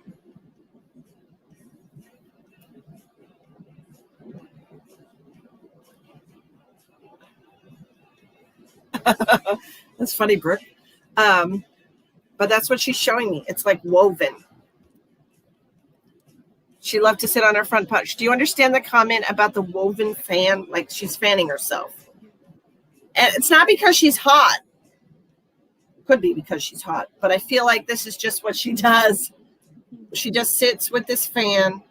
S2: That's funny, Brooke. But that's what she's showing me. It's like woven. She loved to sit on her front porch. Do you understand the comment about the woven fan? Like she's fanning herself. And it's not because she's hot. Could be because she's hot. But I feel like this is just what she does. She just sits with this fan.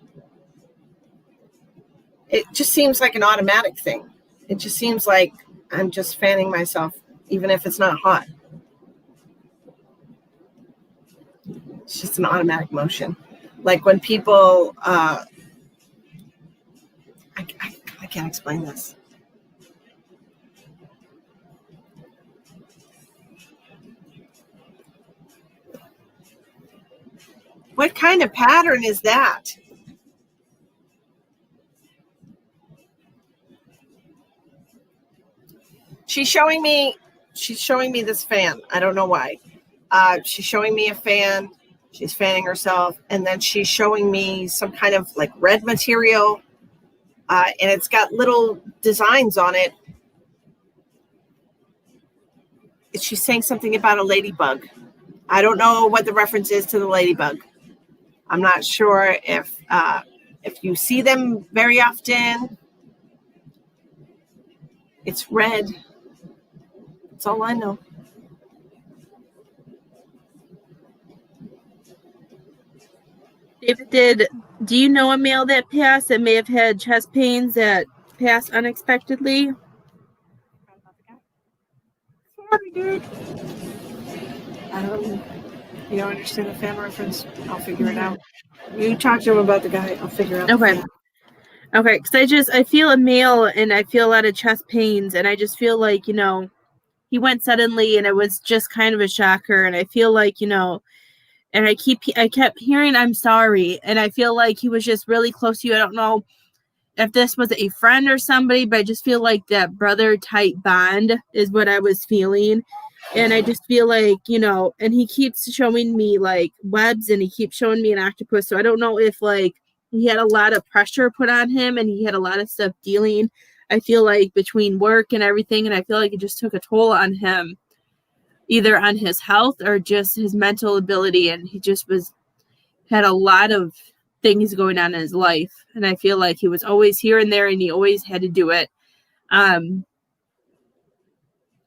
S2: It just seems like an automatic thing. It just seems like I'm just fanning myself, even if it's not hot. It's just an automatic motion. Like when people, I can't explain this. What kind of pattern is that? She's showing me this fan. I don't know why. She's showing me a fan. She's fanning herself. And then she's showing me some kind of like red material. And it's got little designs on it. She's saying something about a ladybug. I don't know what the reference is to the ladybug. I'm not sure if you see them very often. It's red. That's all I know.
S1: David, do you know a male that passed that may have had chest pains that passed unexpectedly?
S2: Sorry, dude. You don't understand the fan reference? I'll figure it out. You talk to him about the guy. I'll figure out.
S1: Okay. Okay, because I feel a male and I feel a lot of chest pains, and I just feel like, he went suddenly and it was just kind of a shocker. And I feel like, and I kept hearing, I'm sorry. And I feel like he was just really close to you. I don't know if this was a friend or somebody, but I just feel like that brother type bond is what I was feeling. And I just feel like, and he keeps showing me like webs and he keeps showing me an octopus. So I don't know if like he had a lot of pressure put on him and he had a lot of stuff dealing, I feel like, between work and everything. And I feel like it just took a toll on him, either on his health or just his mental ability. And he just had a lot of things going on in his life. And I feel like he was always here and there and he always had to do it. I'm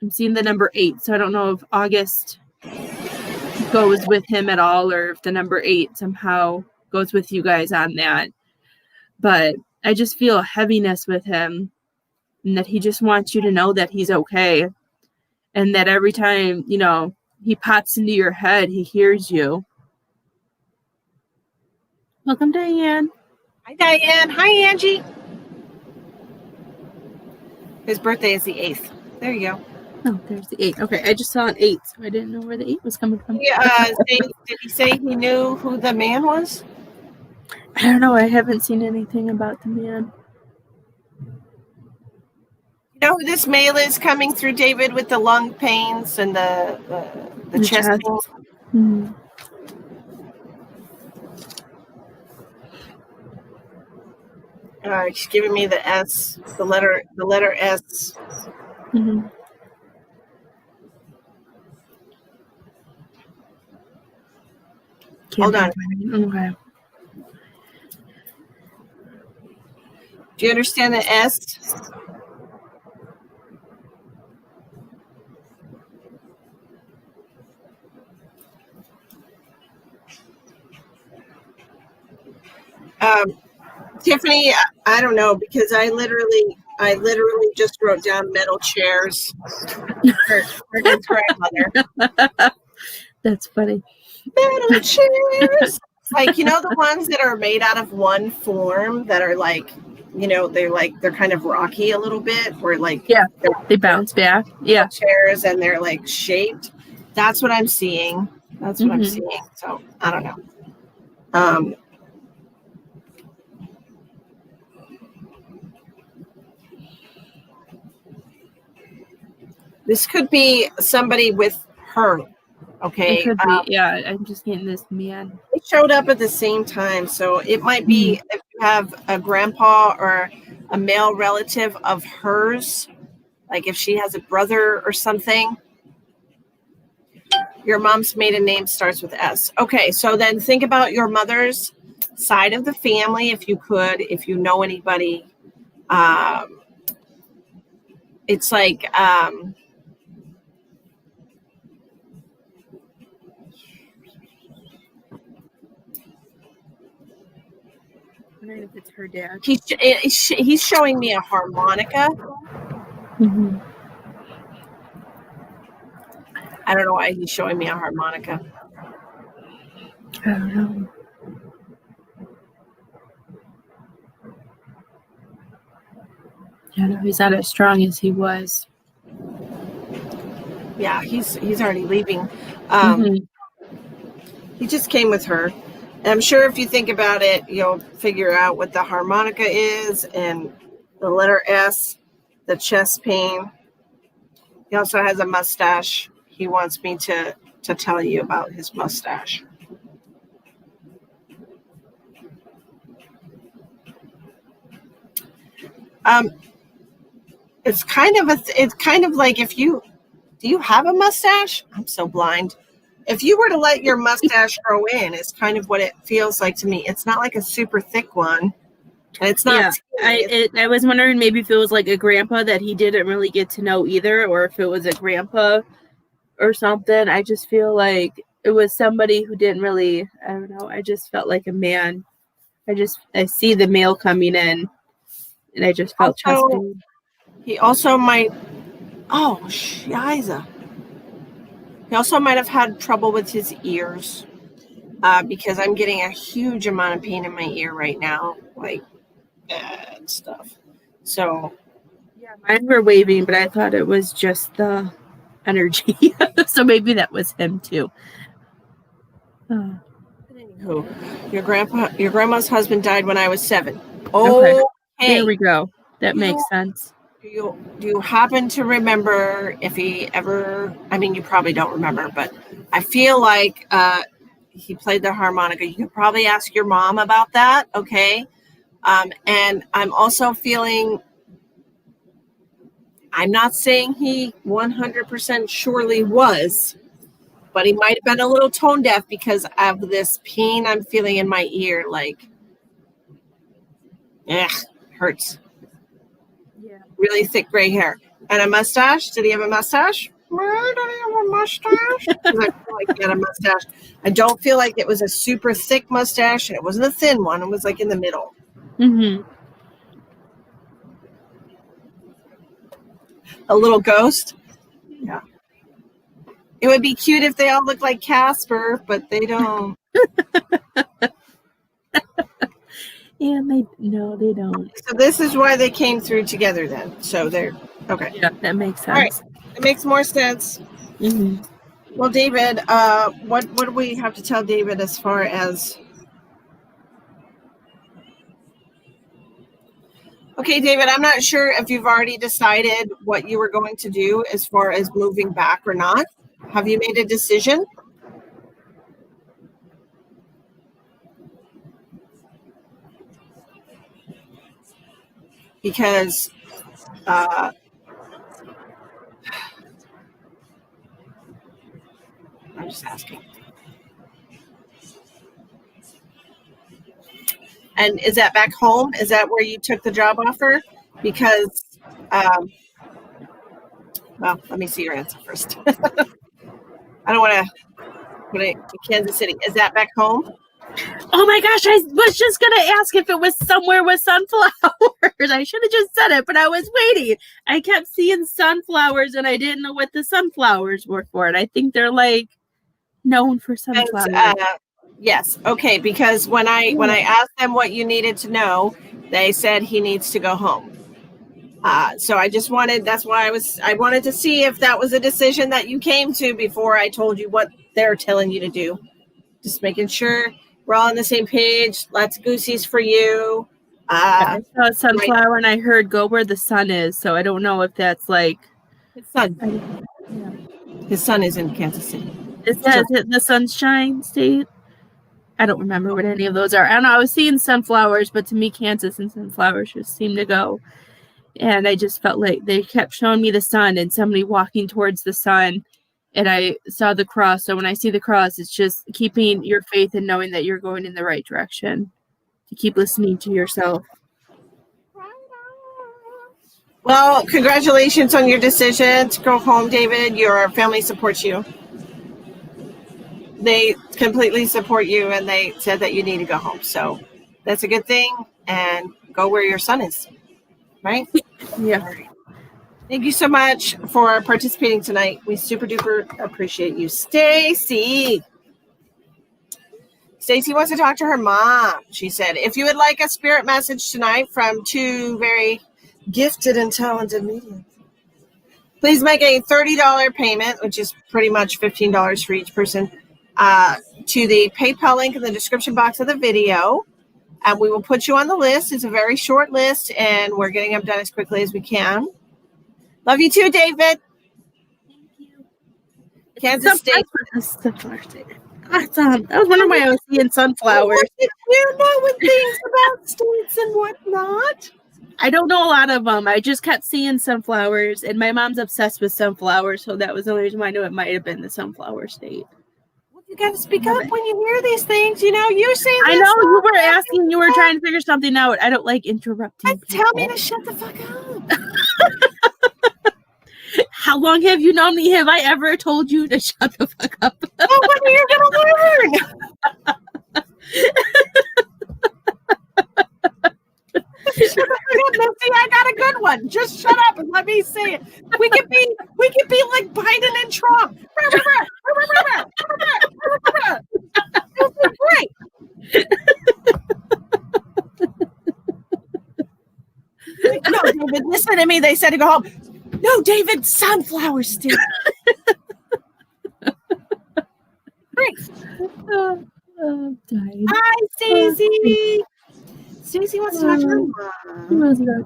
S1: seeing the number 8. So I don't know if August goes with him at all or if the number 8 somehow goes with you guys on that. But I just feel a heaviness with him and that he just wants you to know that he's okay. And that every time, he pops into your head, he hears you. Welcome, Diane.
S2: Hi, Diane. Hi, Angie. His birthday is the 8th. There you go.
S1: Oh, there's the 8. Okay, I just saw an 8, so I didn't know where the 8 was coming from.
S2: Yeah, did he say he knew who the man was?
S1: I don't know. I haven't seen anything about the man.
S2: You know who this male is coming through, David, with the lung pains and the chest pains?
S1: Mm-hmm.
S2: She's giving me the S, the letter S.
S1: Mm-hmm.
S2: Hold on.
S1: Okay.
S2: Do you understand the S? Tiffany, I don't know, because I literally just wrote down metal chairs for his grandmother.
S1: That's funny.
S2: Metal chairs. Like, the ones that are made out of one form that are like, they're kind of rocky a little bit, where like
S1: they bounce back. Yeah.
S2: Chairs and they're like shaped. That's what I'm seeing. That's what I'm seeing. So I don't know. This could be somebody with her. Okay.
S1: It could be. Yeah, I'm just getting this man.
S2: They showed up at the same time. So it might be if you have a grandpa or a male relative of hers, like if she has a brother or something. Your mom's maiden name starts with S. Okay, so then think about your mother's side of the family, if you could, if you know anybody. It's like...
S1: I don't know if it's her dad.
S2: He's showing me a harmonica.
S1: Mm-hmm.
S2: I don't know why he's showing me a harmonica.
S1: I don't know. Yeah, no, he's not as strong as he was.
S2: Yeah, he's already leaving. He just came with her. And I'm sure if you think about it, you'll figure out what the harmonica is and the letter S, the chest pain. He also has a mustache. He wants me to tell you about his mustache. It's kind of like do you have a mustache? I'm so blind. If you were to let your mustache grow in, it's kind of what it feels like to me. It's not like a super thick one. And it's not.
S1: Yeah, I was wondering maybe if it was like a grandpa that he didn't really get to know either, or if it was a grandpa or something. I just feel like it was somebody who didn't really, I don't know. I just felt like a man. I see the male coming in and I just felt trusting.
S2: He also might, Shiza. He also might have had trouble with his ears. because I'm getting a huge amount of pain in my ear right now, like bad stuff. So
S1: Yeah, mine were waving, but I thought it was just the energy. So maybe that was him too.
S2: anywho, your grandma's husband died when I was 7.
S1: Okay.
S2: Okay.
S1: There we go. That makes sense.
S2: Do you happen to remember if he ever, I mean, you probably don't remember, but I feel like he played the harmonica. You could probably ask your mom about that, okay? And I'm also feeling, I'm not saying he 100% surely was, but he might have been a little tone deaf because of this pain I'm feeling in my ear, like, hurts.
S1: Yeah.
S2: Really thick gray hair. And a mustache. Did he have a mustache? Did he have a mustache? I feel like he had a mustache. I don't feel like it was a super thick mustache, and it wasn't a thin one. It was like in the middle.
S1: Mm-hmm.
S2: A little ghost. Yeah. It would be cute if they all looked like Casper, but they don't.
S1: Yeah, they don't.
S2: So this is why they came through together then. So they're okay.
S1: Yeah, that makes sense.
S2: All right. It makes more sense.
S1: Mm-hmm.
S2: Well, David, what do we have to tell David as far as? Okay, David, I'm not sure if you've already decided what you were going to do as far as moving back or not. Have you made a decision? Because I'm just asking. And is that back home? Is that where you took the job offer? Because, well, let me see your answer first. I don't want to put it in Kansas City. Is that back home?
S1: Oh my gosh, I was just going to ask if it was somewhere with sunflowers. I should have just said it, but I was waiting. I kept seeing sunflowers and I didn't know what the sunflowers were for. And I think they're like known for sunflowers.
S2: Yes. Okay. Because when I asked them what you needed to know, they said he needs to go home. So I just wanted, that's why I wanted to see if that was a decision that you came to before I told you what they're telling you to do. Just making sure we're all on the same page. Lots of goosies for you.
S1: I saw a sunflower and I heard go where the sun is. So I don't know if that's like
S2: his son. His son is in Kansas City.
S1: Is that the Sunshine State? I don't remember what any of those are. I don't know. I was seeing sunflowers, but to me, Kansas and sunflowers just seemed to go. And I just felt like they kept showing me the sun and somebody walking towards the sun. And I saw the cross. So when I see the cross, it's just keeping your faith and knowing that you're going in the right direction. To keep listening to yourself.
S2: Well, congratulations on your decision to go home, David. Your family supports you. They completely support you, and they said that you need to go home. So that's a good thing. And go where your son is. Right?
S1: Yeah.
S2: Thank you so much for participating tonight. We super duper appreciate you. Stacy wants to talk to her mom. She said, if you would like a spirit message tonight from 2 very gifted and talented mediums, please make a $30 payment, which is pretty much $15 for each person, to the PayPal link in the description box of the video. And we will put you on the list. It's a very short list, and we're getting them done as quickly as we can. Love you too, David.
S1: Thank you.
S2: Kansas State.
S1: Awesome. I was wondering why I was seeing sunflowers.
S2: You know with things about states and whatnot.
S1: I don't know a lot of them. I just kept seeing sunflowers, and my mom's obsessed with sunflowers, so that was the only reason why I knew it might have been the sunflower state.
S2: Well, you got to speak up when you hear these things. You know, you're saying.
S1: I know you were asking. You were trying to figure something out. I don't like interrupting.
S2: Tell me to shut the fuck up.
S1: How long have you known me? Have I ever told you to shut the fuck up?
S2: Well, when are you going to learn? Shut the fuck up, Missy. I got a good one. Just shut up and let me say it. We could be like Biden and Trump. at me. They said to go home. No, David, sunflower stick.
S1: I'm dying.
S2: Hi, Stacy. Stacy wants to talk to her mom.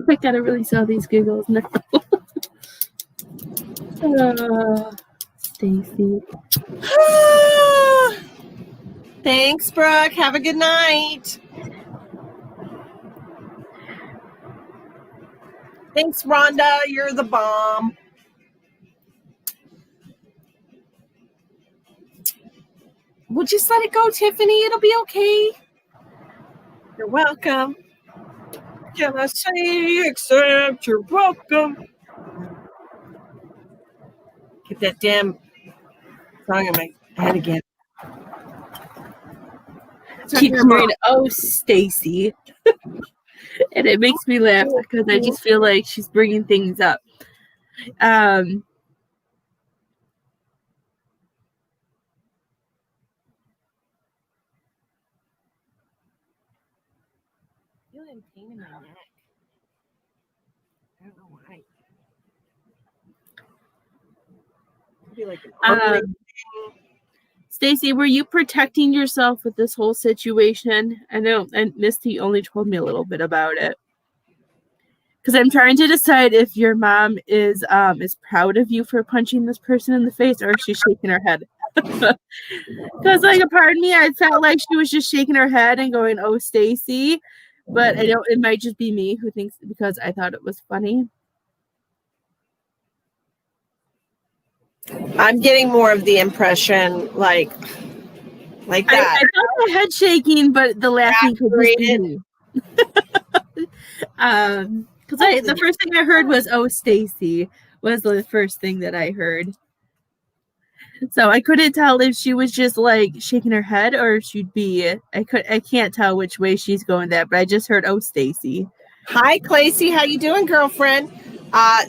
S1: I gotta really saw these giggles now. Stacy.
S2: Thanks, Brooke. Have a good night. Thanks, Rhonda. You're the bomb. We'll just let it go, Tiffany. It'll be okay. You're welcome. Can I say except you're welcome? Get that damn song in my head again.
S1: Keep hearing, oh, Stacy. And it makes me laugh because I just feel like she's bringing things up.
S2: Feeling pain in my neck. I don't know why. It'd be like an
S1: Stacy, were you protecting yourself with this whole situation? I know, and Misty only told me a little bit about it. Because I'm trying to decide if your mom is proud of you for punching this person in the face, or if she's shaking her head. Because, like, a part of me, I felt like she was just shaking her head and going, "Oh, Stacy," but I don't. It might just be me who thinks because I thought it was funny.
S2: I'm getting more of the impression like that.
S1: I felt my head shaking, but the laughing could just be me. Because the first thing I heard was "Oh, Stacy" was the first thing that I heard. So I couldn't tell if she was just like shaking her head or if she'd be. I can't tell which way she's going that, but I just heard "Oh, Stacy."
S2: Hi, Clacy. How you doing, girlfriend?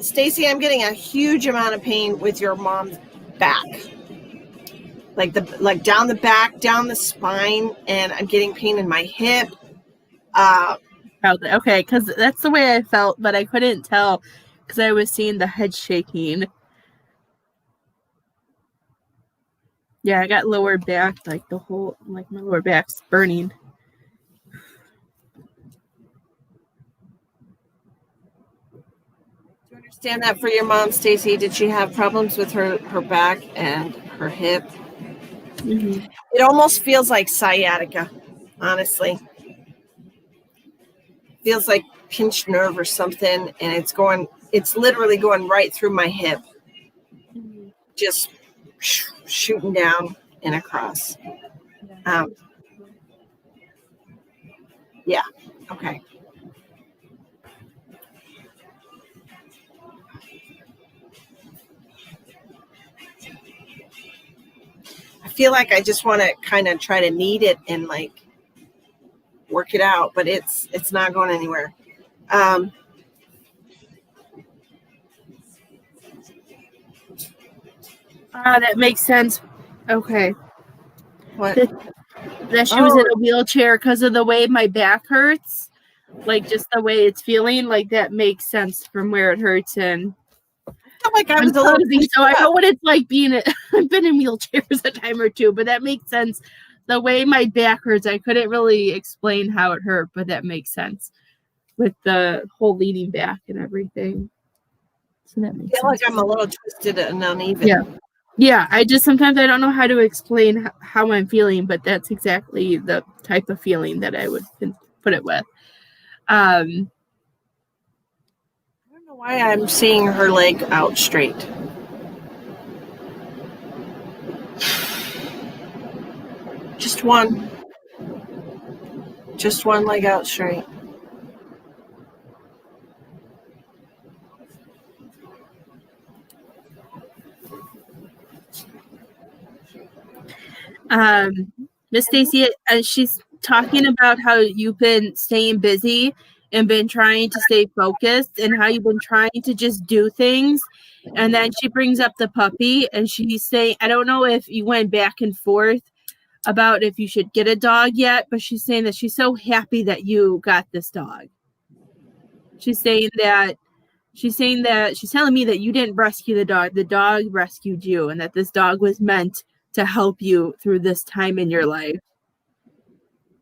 S2: Stacy, I'm getting a huge amount of pain with your mom's back. Like down the back, down the spine, and I'm getting pain in my hip.
S1: Okay, because that's the way I felt, but I couldn't tell because I was seeing the head shaking. Yeah, I got lower back, like my lower back's burning.
S2: Do you understand that for your mom, Stacy? Did she have problems with her back and her hip?
S1: Mm-hmm.
S2: It almost feels like sciatica, honestly. Feels like pinched nerve or something, and it's literally going right through my hip. Mm-hmm. Just shooting down and across. Yeah. Okay. I feel like I just want to kind of try to knead it and like work it out, but it's not going anywhere.
S1: That makes sense. Okay.
S2: What?
S1: That she was in a wheelchair because of the way my back hurts. Like, just the way it's feeling, like, that makes sense from where it hurts. And
S2: I felt like I was
S1: so I know what it's like being I've been in wheelchairs a time or two, but that makes sense. The way my back hurts, I couldn't really explain how it hurt, but that makes sense with the whole leaning back and everything. So that makes sense.
S2: I feel like I'm a little twisted and uneven.
S1: Yeah, I just sometimes I don't know how to explain how I'm feeling, but that's exactly the type of feeling that I would put it with. I
S2: don't know why I'm seeing her leg out straight. Just one leg out straight.
S1: Miss Stacy, she's talking about how you've been staying busy and been trying to stay focused and how you've been trying to just do things. And then she brings up the puppy and she's saying, I don't know if you went back and forth about if you should get a dog yet, but she's saying that she's so happy that you got this dog. she's saying that she's telling me that you didn't rescue the dog. The dog rescued you, and that this dog was meant to help you through this time in your life.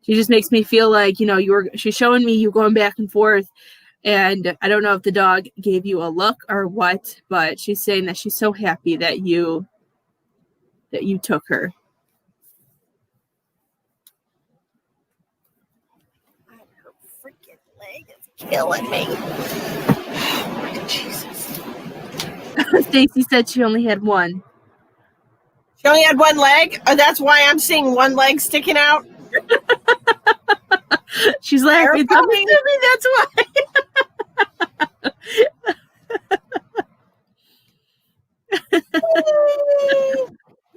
S1: She just makes me feel like, you know, she's showing me you going back and forth. And I don't know if the dog gave you a look or what, but she's saying that she's so happy that you took her.
S2: Her freaking leg is killing me. Oh, Jesus.
S1: Stacy said she only had one.
S2: She only had one leg? Oh, that's why I'm seeing one leg sticking out?
S1: She's laughing. Tell me, that's why.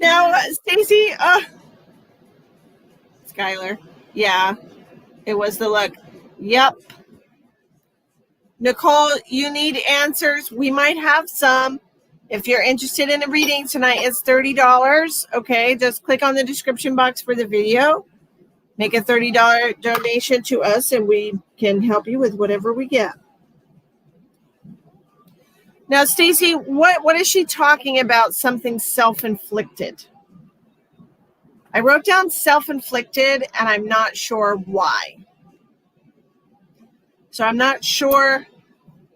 S2: Now, Stacy, Skylar, yeah, it was the look. Yep. Nicole, you need answers. We might have some. If you're interested in a reading tonight, it's $30. Okay, just click on the description box for the video. Make a $30 donation to us, and we can help you with whatever we get. Now, Stacy, what is she talking about? Something self-inflicted. I wrote down self-inflicted, and I'm not sure why. So I'm not sure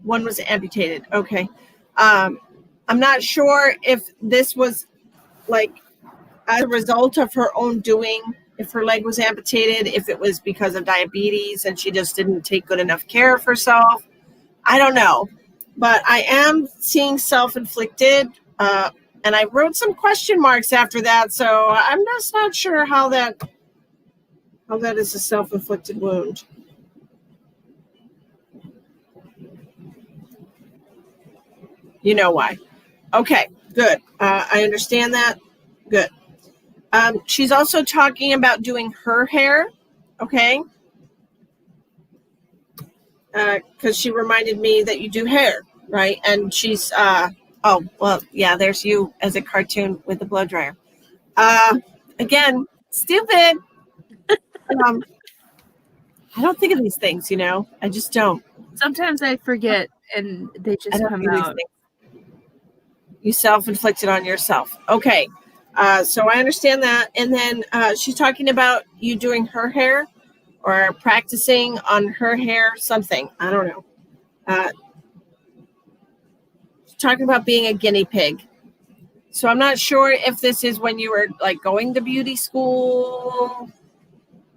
S2: one was amputated. Okay. I'm not sure if this was like as a result of her own doing, if her leg was amputated, if it was because of diabetes and she just didn't take good enough care of herself. I don't know. But I am seeing self-inflicted, and I wrote some question marks after that, so I'm just not sure how that is a self-inflicted wound. You know why. Okay, good. I understand that. Good. She's also talking about doing her hair, okay? Because she reminded me that you do hair, right? And she's, oh, well, yeah, there's you as a cartoon with the blow dryer. Again, stupid. I don't think of these things, you know? I just don't.
S1: Sometimes I forget, and they just come out.
S2: You self-inflicted on yourself. Okay. So I understand that. And then she's talking about you doing her hair or practicing on her hair, something. I don't know. She's talking about being a guinea pig. So I'm not sure if this is when you were like going to beauty school.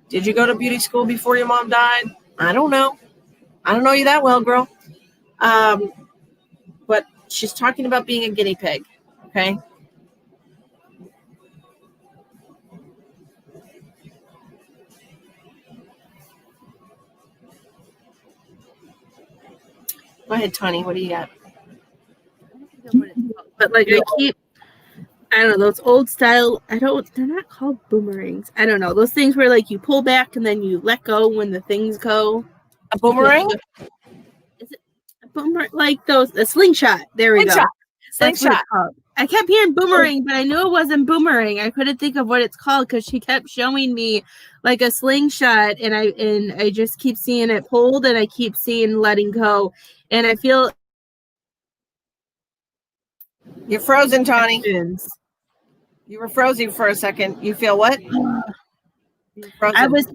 S2: Did you go to beauty school before your mom died? I don't know. I don't know you that well, girl. But she's talking about being a guinea pig. Okay. Go ahead, Tony. What do you got?
S1: But like I don't know, those old style, they're not called boomerangs. I don't know. Those things where like you pull back and then you let go when the things go.
S2: A boomerang?
S1: Is it a boomerang? Like a slingshot. There we go.
S2: Slingshot.
S1: I kept hearing boomerang, but I knew it wasn't boomerang. I couldn't think of what it's called because she kept showing me like a slingshot, and I just keep seeing it pulled, and I keep seeing letting go, and I feel.
S2: You're frozen, Tawny. You were frozen for a second. You feel what?
S1: I was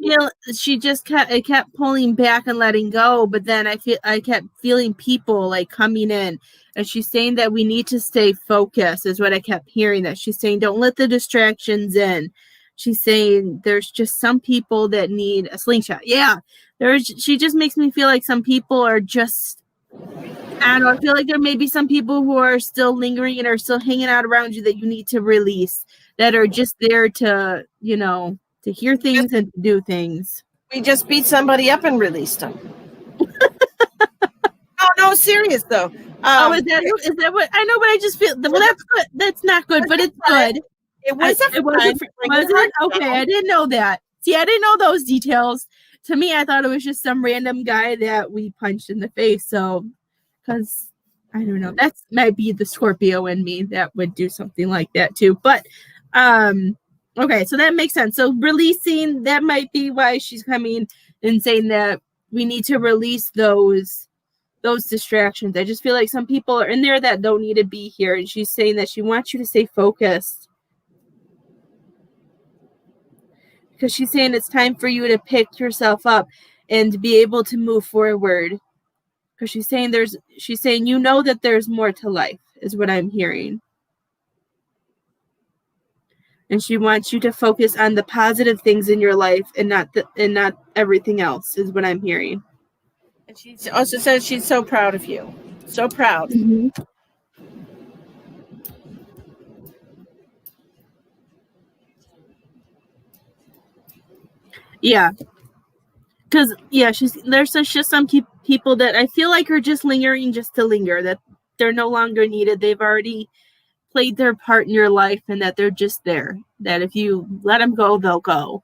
S1: she just kept pulling back and letting go, but then I kept feeling people like coming in, and she's saying that we need to stay focused is what I kept hearing. That she's saying don't let the distractions in. She's saying there's just some people that need a slingshot. Yeah, she just makes me feel like some people are just. I don't know. I feel like there may be some people who are still lingering and are still hanging out around you that you need to release, that are just there to, you know, to hear things and to do things.
S2: We just beat somebody up and released them. No, serious though.
S1: Is that what I know? But I just feel well. That's good. That's not good, but it's good.
S2: It was
S1: was it? Okay, I didn't know that. See, I didn't know those details. To me, I thought it was just some random guy that we punched in the face. So, because I don't know, that might be the Scorpio in me that would do something like that too. But, okay, so that makes sense. So releasing, that might be why she's coming and saying that we need to release those those distractions. I just feel like some people are in there that don't need to be here, and she's saying that she wants you to stay focused. Because she's saying it's time for you to pick yourself up and be able to move forward. Because she's saying you know that there's more to life, is what I'm hearing. And she wants you to focus on the positive things in your life and not everything else, is what I'm hearing.
S2: And she also says she's so proud of you. So proud.
S1: Mm-hmm. Yeah. Because, yeah, there's just some people that I feel like are just lingering just to linger, that they're no longer needed. They've already played their part in your life, and that they're just there. That if you let them go, they'll go.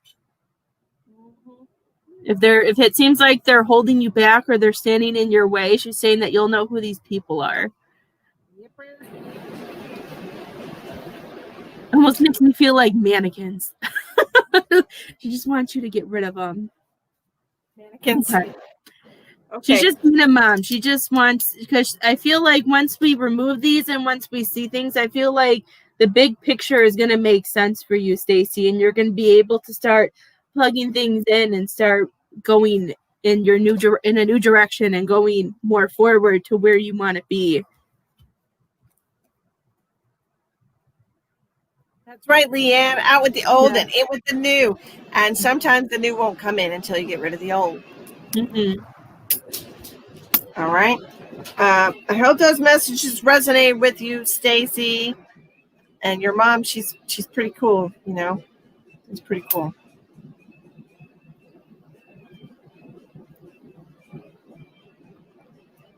S1: If it seems like they're holding you back or they're standing in your way, she's saying that you'll know who these people are. Almost makes me feel like mannequins. She just wants you to get rid of them.
S2: Mannequins.
S1: Okay. She's just being a mom. She just wants, because I feel like once we remove these and once we see things, I feel like the big picture is going to make sense for you, Stacy, and you're going to be able to start plugging things in and start going in a new direction and going more forward to where you want to be.
S2: That's right, Leanne. Out with the old and in with the new. And sometimes the new won't come in until you get rid of the old.
S1: Mm-hmm.
S2: All right. I hope those messages resonate with you, Stacy. And your mom, she's pretty cool, you know. It's pretty cool.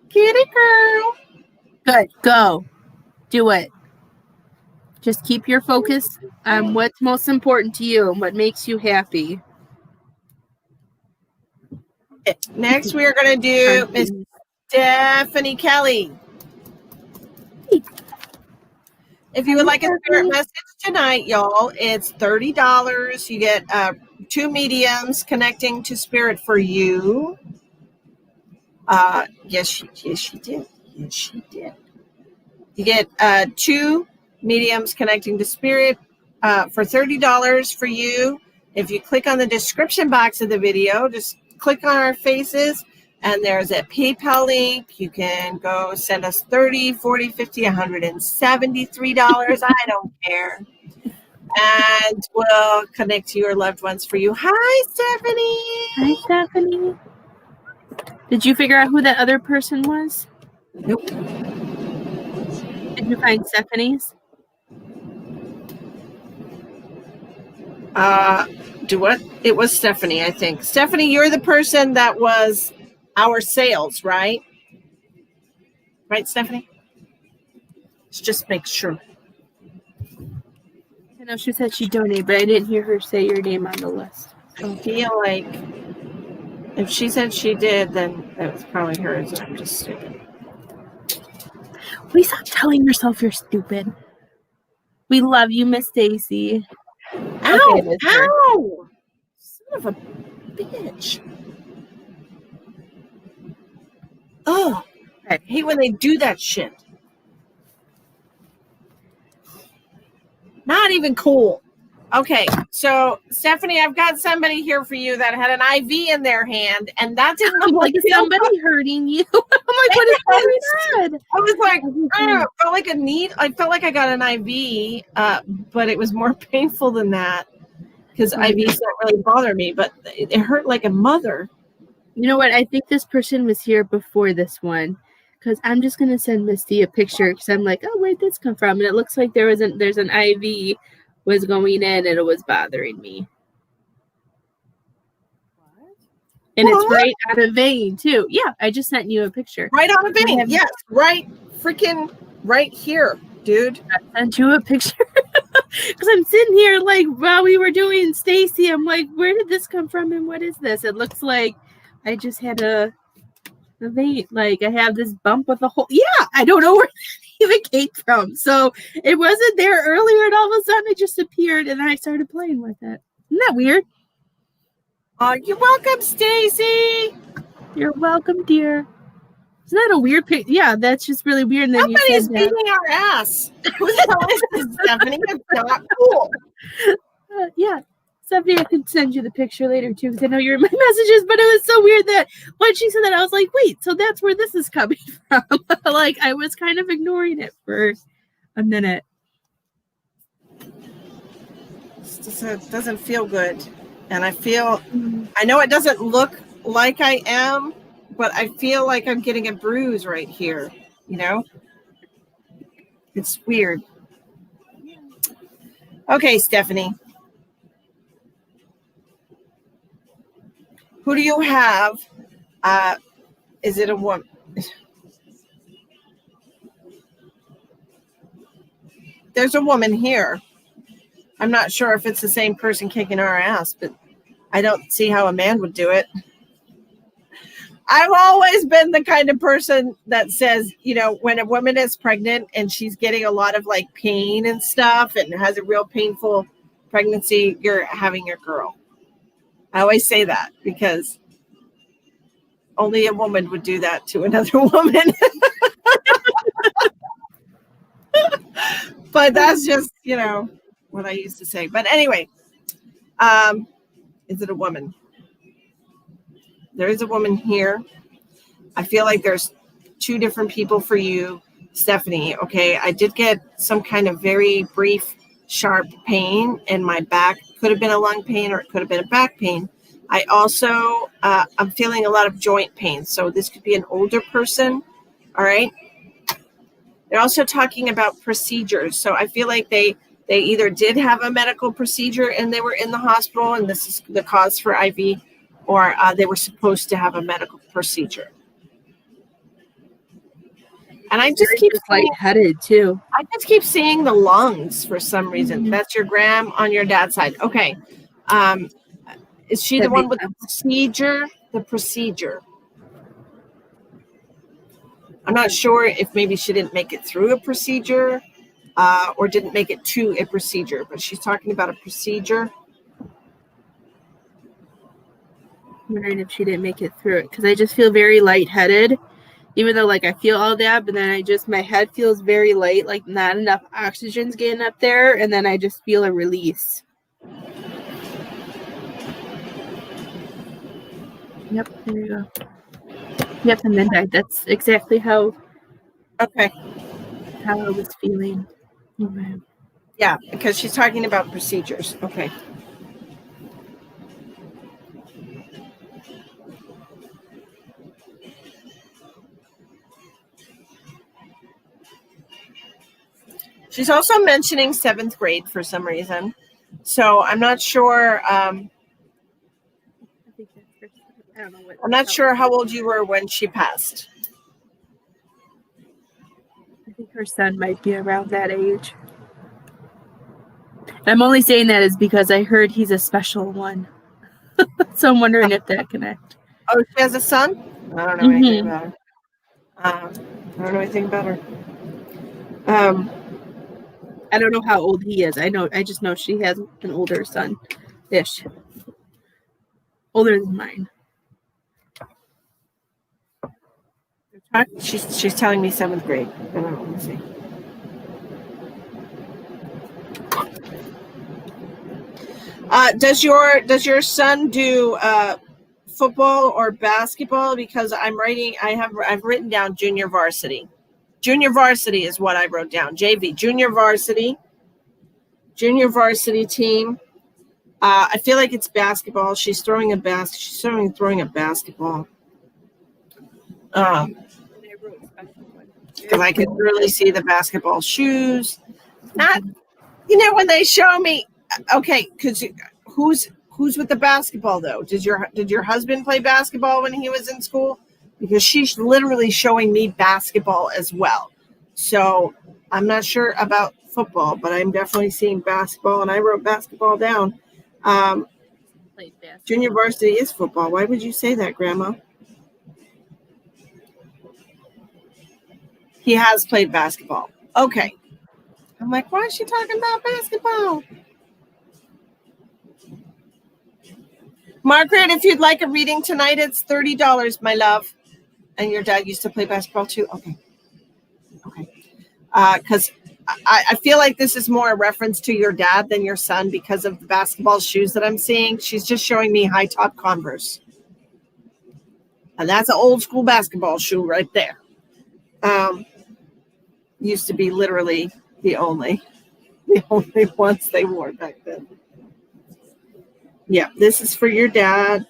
S2: Kitty girl.
S1: Good. Go. Do it. Just keep your focus on what's most important to you and what makes you happy.
S2: Next, we are going to do Miss Stephanie Kelly. If you would like a spirit message tonight, y'all, it's $30. You get 2 mediums connecting to spirit for you. Yes, she did. Yes, she did. You get 2 mediums connecting to spirit for $30 for you. If you click on the description box of the video, just click on our faces, and there's a PayPal link. You can go send us $30, $40, $50, $173. I don't care. And we'll connect to your loved ones for you. Hi, Stephanie.
S1: Hi, Stephanie. Did you figure out who that other person was?
S2: Nope.
S1: Did you find Stephanie's?
S2: Do what? It was Stephanie, I think. Stephanie, you're the person that was our sales, right? Right, Stephanie? Let's just make sure.
S1: I know she said she donated, but I didn't hear her say your name on the list.
S2: I feel like if she said she did, then that was probably her. So I'm just stupid.
S1: Please stop telling yourself you're stupid. We love you, Miss Stacy.
S2: Ow! Okay, ow! Son of a bitch. Oh, I hate when they do that shit. Not even cool. Okay, so Stephanie, I've got somebody here for you that had an IV in their hand, and that didn't look
S1: like somebody hurting you. I'm like, what is going on?
S2: I was like, I felt like a need. I felt like I got an IV, but it was more painful than that because IVs don't really bother me, but it hurt like a mother.
S1: You know what? I think this person was here before this one, because I'm just gonna send Misty a picture because I'm like, oh, where'd this come from? And it looks like there's an IV was going in and it was bothering me. What? And it's right out of vein too. Yeah, I just sent you a picture.
S2: Right out of vein. Yes, right freaking right here, dude.
S1: I sent you a picture because I'm sitting here like while we were doing Stacy. I'm like, where did this come from and what is this? It looks like I just had a vein. Like I have this bump with a hole. Yeah, I don't know where it even came from. So it wasn't there earlier, and all of a sudden it just appeared, and I started playing with it. Isn't that weird?
S2: Oh, you're welcome, Stacy.
S1: You're welcome, dear. Isn't that a weird picture? Yeah, that's just really weird. And then
S2: Somebody's beating our ass. Who's this, Stephanie? It's not cool.
S1: Yeah. Stephanie, I could send you the picture later too, because I know you're in my messages, but it was so weird that when she said that, I was like, wait, so that's where this is coming from. Like, I was kind of ignoring it for a minute.
S2: It doesn't feel good. And I know it doesn't look like I am, but I feel like I'm getting a bruise right here, you know? It's weird. Okay, Stephanie. Who do you have? Is it a woman? There's a woman here. I'm not sure if it's the same person kicking our ass, but I don't see how a man would do it. I've always been the kind of person that says, you know, when a woman is pregnant and she's getting a lot of like pain and stuff and has a real painful pregnancy, you're having your girl. I always say that because only a woman would do that to another woman. But that's just, you know, what I used to say. But anyway, is it a woman? There is a woman here. I feel like there's two different people for you, Stephanie. Okay, I did get some kind of very brief, sharp pain in my back. Could have been a lung pain or it could have been a back pain. I also, I'm feeling a lot of joint pain. So this could be an older person. All right. They're also talking about procedures. So I feel like they either did have a medical procedure and they were in the hospital and this is the cause for IV, or they were supposed to have a medical procedure. And I just keep
S1: lightheaded too.
S2: I just keep seeing the lungs for some reason. Mm-hmm. That's your gram on your dad's side. Okay. Is she the one with the procedure? The procedure. I'm not sure if maybe she didn't make it through a procedure or didn't make it to a procedure, but she's talking about a procedure.
S1: I'm wondering if she didn't make it through it because I just feel very lightheaded, even though like I feel all that, but then my head feels very light, like not enough oxygen's getting up there, and then I just feel a release. Yep, there you go. Yep, and then died. That's exactly how.
S2: Okay.
S1: How I was feeling. Okay.
S2: Yeah, because she's talking about procedures. Okay. She's also mentioning 7th grade for some reason. So I'm not sure. I'm not sure how old you were when she passed.
S1: I think her son might be around that age. I'm only saying that is because I heard he's a special one. So I'm wondering if that connects.
S2: Oh, she has a son? I don't know anything about her. I don't know anything about her.
S1: I don't know how old he is. I just know she has an older son-ish. Older than mine.
S2: She's telling me 7th grade. I don't know. Let me see. Does your son do football or basketball? Because I've written down junior varsity. Junior varsity is what I wrote down. JV, junior varsity team. I feel like it's basketball. She's throwing a basketball. Because I can really see the basketball shoes. Not, when they show me. Okay, because who's with the basketball though? Did your husband play basketball when he was in school? Because she's literally showing me basketball as well. So I'm not sure about football, but I'm definitely seeing basketball, and I wrote basketball down. Junior varsity is football. Why would you say that, Grandma? He has played basketball. Okay. I'm like, why is she talking about basketball? Margaret, if you'd like a reading tonight, it's $30, my love. And your dad used to play basketball too? Okay. Because I feel like this is more a reference to your dad than your son because of the basketball shoes that I'm seeing. She's just showing me high top Converse. And that's an old school basketball shoe right there. Used to be literally the only ones they wore back then. Yeah, this is for your dad.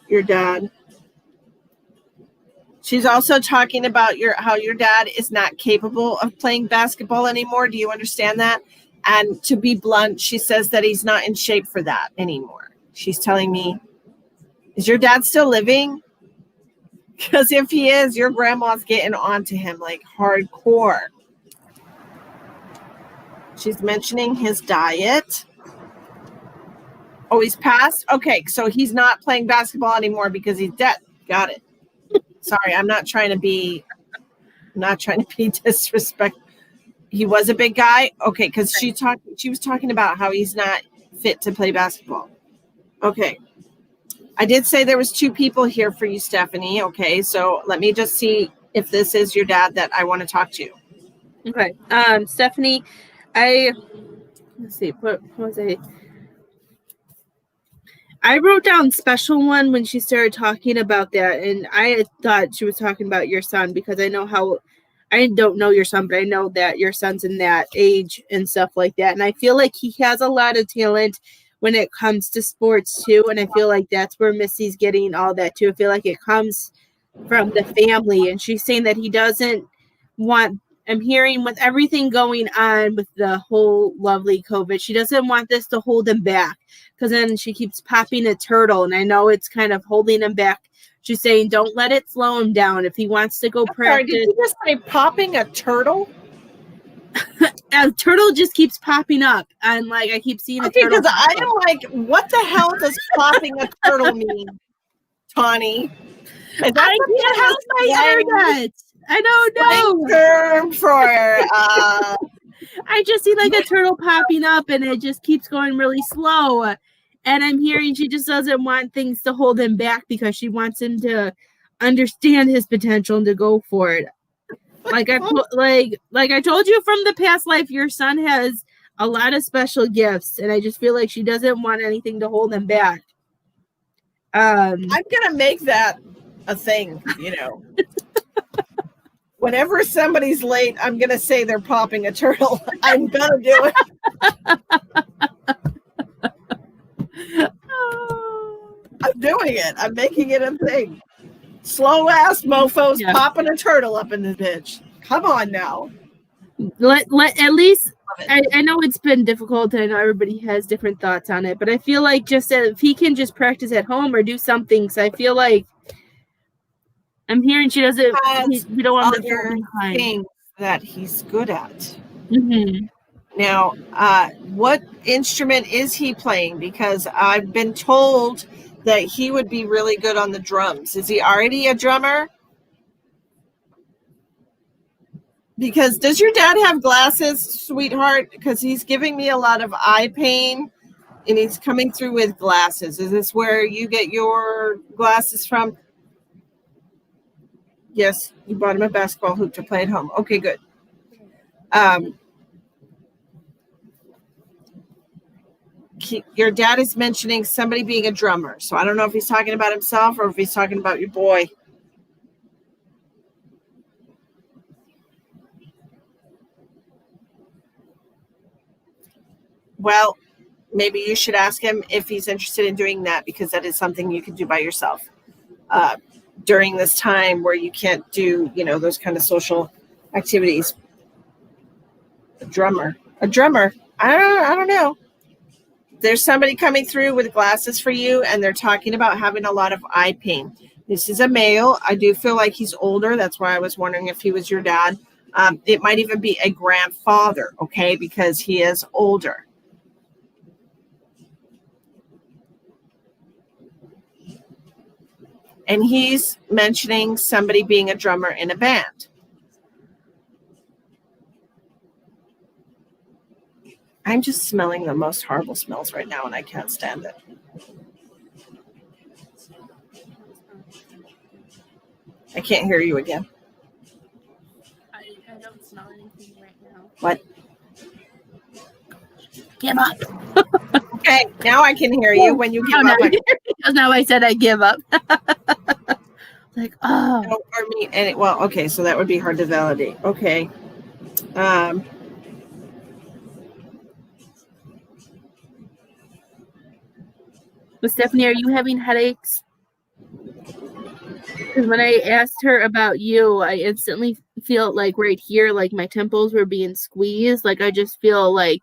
S2: She's also talking about how your dad is not capable of playing basketball anymore. Do you understand that? And to be blunt, she says that he's not in shape for that anymore. She's telling me, is your dad still living? Because if he is, your grandma's getting onto him like hardcore. She's mentioning his diet. Oh, he's passed? Okay, so he's not playing basketball anymore because he's dead. Got it. Sorry, I'm not trying to be disrespectful. He was a big guy? Okay, because she was talking about how he's not fit to play basketball. Okay. I did say there was 2 people here for you, Stephanie. Okay, so let me just see if this is your dad that I want to talk to.
S1: Okay. Stephanie, let's see, what was I wrote down special one when she started talking about that, and I thought she was talking about your son because I don't know your son, but I know that your son's in that age and stuff like that. And I feel like he has a lot of talent when it comes to sports too. And I feel like that's where Missy's getting all that too. I feel like it comes from the family. And she's saying that he doesn't want, I'm hearing with everything going on with the whole lovely COVID, she doesn't want this to hold him back. Because then she keeps popping a turtle. And I know it's kind of holding him back. She's saying, don't let it slow him down. If he wants to go practice.
S2: Sorry, did you just say popping a turtle?
S1: A turtle just keeps popping up. And like, I keep seeing a turtle.
S2: Because I am like, what the hell does popping a turtle mean, Tawny? I
S1: can't help my internet. I don't know.
S2: Term for
S1: I just see like a turtle popping up and it just keeps going really slow. And I'm hearing she just doesn't want things to hold him back because she wants him to understand his potential and to go for it. Like I told you from the past life, your son has a lot of special gifts, and I just feel like she doesn't want anything to hold him back.
S2: I'm gonna make that a thing, you know. Whenever somebody's late, I'm gonna say they're popping a turtle. I'm gonna do it. I'm doing it. I'm making it a thing. Slow ass mofos popping a turtle up in the bitch. Come on now.
S1: Let at least I know it's been difficult. I know everybody has different thoughts on it, but I feel like just if he can just practice at home or do something, so I feel like I'm hearing she doesn't. We don't want
S2: other things that he's good at.
S1: Mm-hmm.
S2: Now, what instrument is he playing? Because I've been told that he would be really good on the drums. Is he already a drummer? Because does your dad have glasses, sweetheart? Because he's giving me a lot of eye pain and he's coming through with glasses. Is this where you get your glasses from? Yes, you bought him a basketball hoop to play at home. Okay, good. Your dad is mentioning somebody being a drummer. So I don't know if he's talking about himself or if he's talking about your boy. Well, maybe you should ask him if he's interested in doing that, because that is something you can do by yourself during this time where you can't do, those kind of social activities. A drummer. I don't know. There's somebody coming through with glasses for you, and they're talking about having a lot of eye pain. This is a male. I do feel like he's older. That's why I was wondering if he was your dad. It might even be a grandfather, okay, because he is older. And he's mentioning somebody being a drummer in a band. I'm just smelling the most horrible smells right now, and I can't stand it. I can't hear you again. What?
S1: Give up.
S2: Okay, now I can hear you. When you give up,
S1: because now I said I give up. Like, oh.
S2: Or me, and well, okay, so that would be hard to validate. Okay. Well,
S1: Stephanie, are you having headaches? Because when I asked her about you, I instantly feel like right here, like my temples were being squeezed. Like I just feel like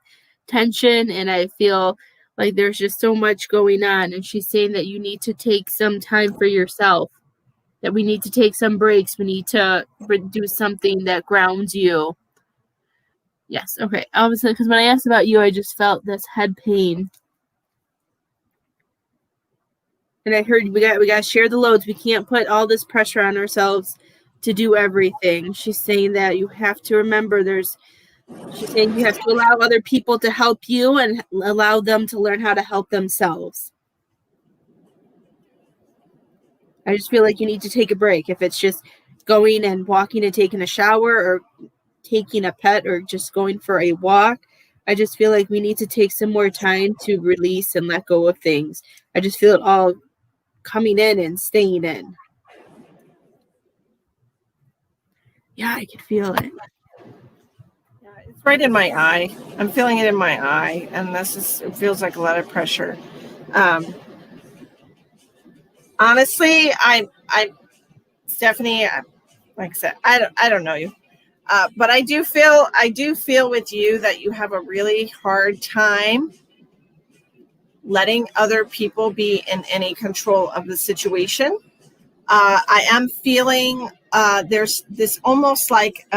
S1: tension, and I feel like there's just so much going on. And she's saying that you need to take some time for yourself, that we need to take some breaks. We need to do something that grounds you. Yes. Okay. Obviously, because when I asked about you, I just felt this head pain. And I heard we got to share the loads. We can't put all this pressure on ourselves to do everything. She's saying that you have to remember she's saying you have to allow other people to help you and allow them to learn how to help themselves. I just feel like you need to take a break. If it's just going and walking and taking a shower or taking a pet or just going for a walk, I just feel like we need to take some more time to release and let go of things. I just feel it all coming in and staying in. Yeah, I can feel it.
S2: Yeah, it's right in my eye. I'm feeling it in my eye, and it feels like a lot of pressure. Honestly, I'm Stephanie. Like I said, I don't know you, but I do feel with you that you have a really hard time letting other people be in any control of the situation. I am feeling there's this almost like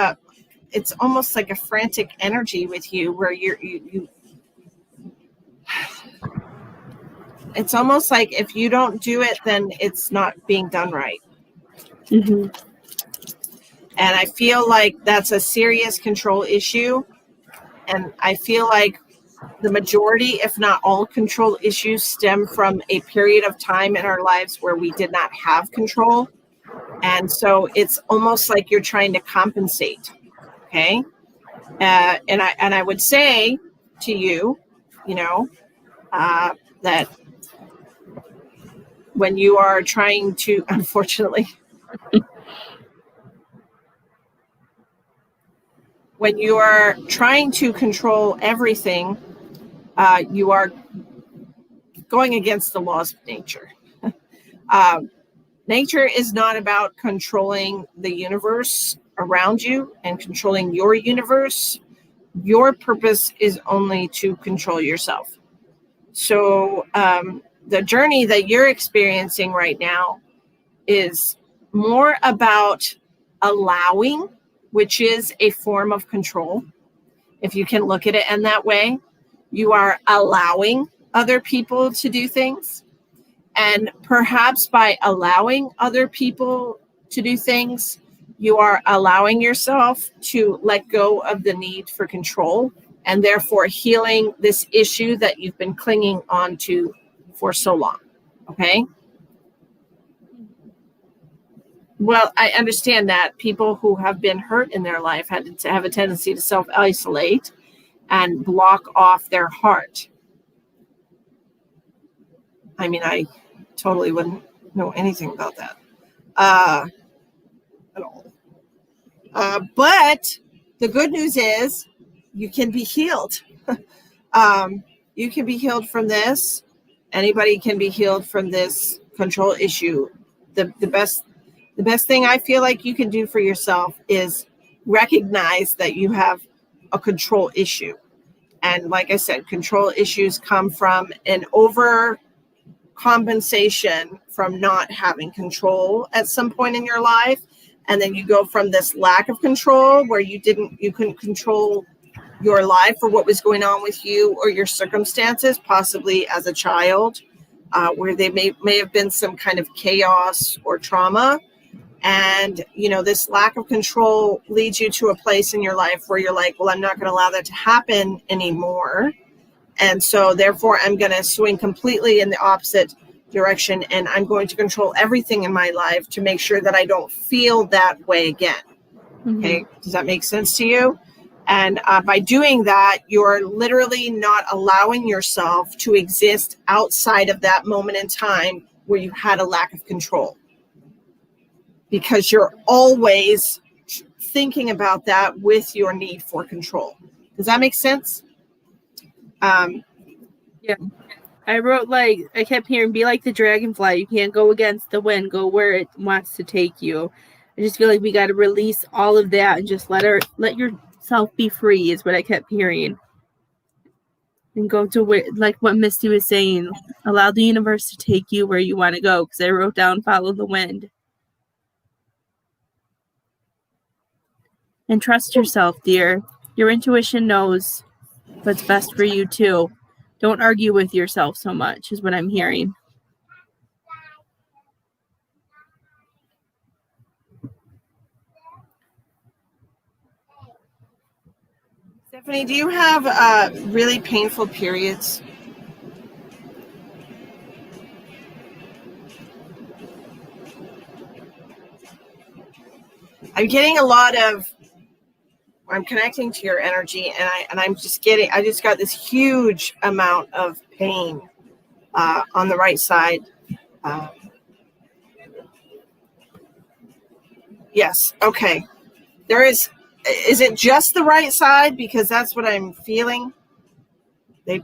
S2: it's almost like a frantic energy with you where you it's almost like if you don't do it, then it's not being done right.
S1: Mm-hmm.
S2: And I feel like that's a serious control issue. And I feel like the majority, if not all, control issues stem from a period of time in our lives where we did not have control. And so it's almost like you're trying to compensate. Okay. And I would say to you, that when you are trying to, unfortunately, when you are trying to control everything, you are going against the laws of nature. Nature is not about controlling the universe around you and controlling your universe. Your purpose is only to control yourself. So the journey that you're experiencing right now is more about allowing, which is a form of control. If you can look at it in that way, you are allowing other people to do things. And perhaps by allowing other people to do things, you are allowing yourself to let go of the need for control and therefore healing this issue that you've been clinging on to for so long. Okay? Well, I understand that people who have been hurt in their life have a tendency to self-isolate and block off their heart. I mean, I totally wouldn't know anything about that at all. But the good news is you can be healed. You can be healed from this. Anybody can be healed from this control issue. The best thing I feel like you can do for yourself is recognize that you have a control issue. And like I said, control issues come from an overcompensation from not having control at some point in your life. And then you go from this lack of control where you couldn't control your life or what was going on with you or your circumstances, possibly as a child, where they may have been some kind of chaos or trauma. And, this lack of control leads you to a place in your life where you're like, well, I'm not going to allow that to happen anymore. And so therefore, I'm going to swing completely in the opposite direction. And I'm going to control everything in my life to make sure that I don't feel that way again. Mm-hmm. Okay. Does that make sense to you? And by doing that, you're literally not allowing yourself to exist outside of that moment in time where you had a lack of control. Because you're always thinking about that with your need for control. Does that make sense?
S1: Yeah. I wrote, like, I kept hearing, be like the dragonfly. You can't go against the wind. Go where it wants to take you. I just feel like we got to release all of that and just let yourself be free is what I kept hearing. And go to where, like what Misty was saying, allow the universe to take you where you want to go. Because I wrote down, follow the wind. And trust yourself, dear. Your intuition knows what's best for you, too. Don't argue with yourself so much, is what I'm hearing.
S2: Stephanie, do you have really painful periods? I'm getting a lot of, I'm connecting to your energy, and I just got this huge amount of pain on the right side. Yes. Okay. Is it just the right side? Because that's what I'm feeling. They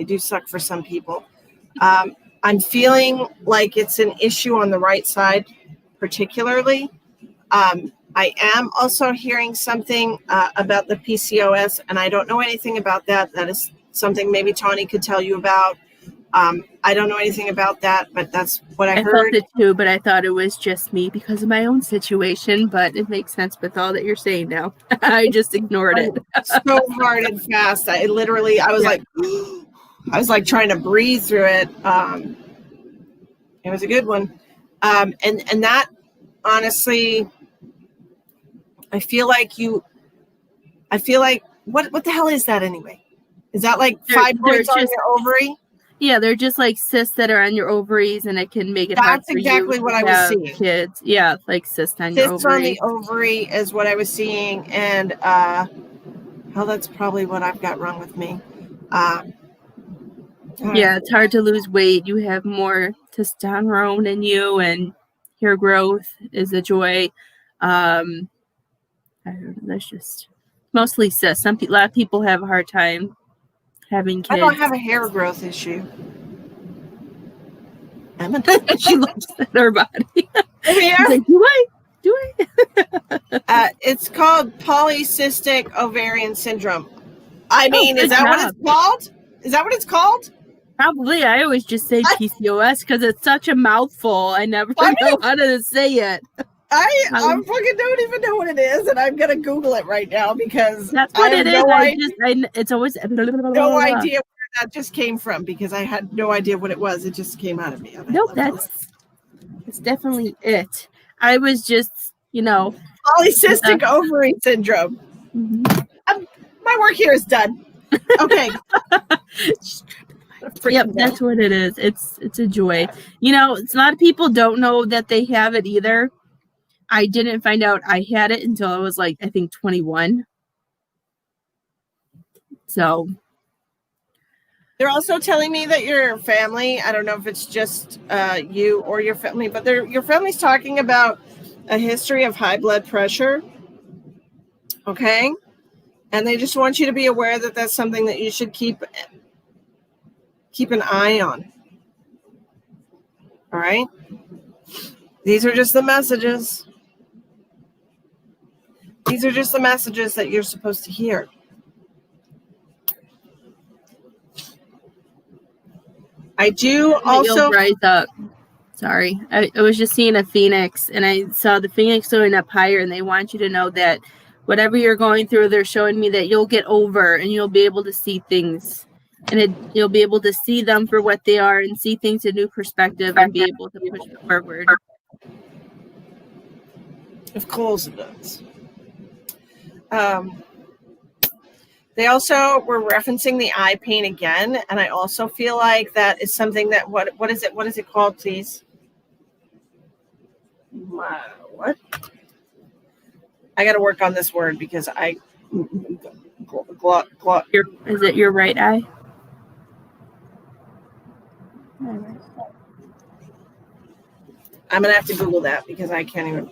S2: do suck for some people. I'm feeling like it's an issue on the right side, particularly. I am also hearing something about the PCOS, and I don't know anything about that. That is something maybe Tawny could tell you about. I don't know anything about that, but that's what I heard.
S1: I felt it too, but I thought it was just me because of my own situation, but it makes sense with all that you're saying now. I just ignored it.
S2: So hard and fast. I was like trying to breathe through it. It was a good one. And that, honestly, I feel like what the hell is that anyway? Is that like fibroids on your ovary?
S1: Yeah, they're just like cysts that are on your overies, and it can make it hard for you.
S2: That's exactly what I was seeing.
S1: Kids, yeah, like cysts on your ovary.
S2: Cysts on the ovary is what I was seeing, and that's probably what I've got wrong with me.
S1: Yeah, it's hard to lose weight. You have more testosterone in you, and hair growth is a joy. I don't know, that's just mostly cysts. A lot of people have a hard time having kids.
S2: I don't have a hair growth issue.
S1: She looks at her body.
S2: Yeah.
S1: She's like, do I?
S2: It's called polycystic ovarian syndrome. I mean, is that what it's called? Is that what it's called?
S1: Probably. I always just say PCOS because it's such a mouthful. I never know how to say it.
S2: I fucking don't even know what it is, and I'm gonna Google it right now because
S1: that's what it is. It's always
S2: no idea where that just came from because I had no idea what it was. It just came out of me.
S1: Nope, it's definitely it. I was just,
S2: polycystic ovary syndrome. Mm-hmm. My work here is done. Okay.
S1: Yep, that's what it is. It's a joy. A lot of people don't know that they have it either. I didn't find out I had it until I was I think 21. So
S2: they're also telling me that your family, I don't know if it's just you or your family, but your family's talking about a history of high blood pressure. Okay. And they just want you to be aware that that's something that you should keep an eye on. All right. These are just the messages. These are just the messages that you're supposed to hear. I do also
S1: rise up. Sorry. I was just seeing a phoenix, and I saw the phoenix going up higher, and they want you to know that whatever you're going through, they're showing me that you'll get over and you'll be able to see things. And you'll be able to see them for what they are and see things in a new perspective and be able to push forward.
S2: Of course it does. They also were referencing the eye pain again, and I also feel like that is something that what is it? What is it called, please? What? I got to work on this word because I
S1: Is it your right eye?
S2: I'm gonna have to Google that because I can't even.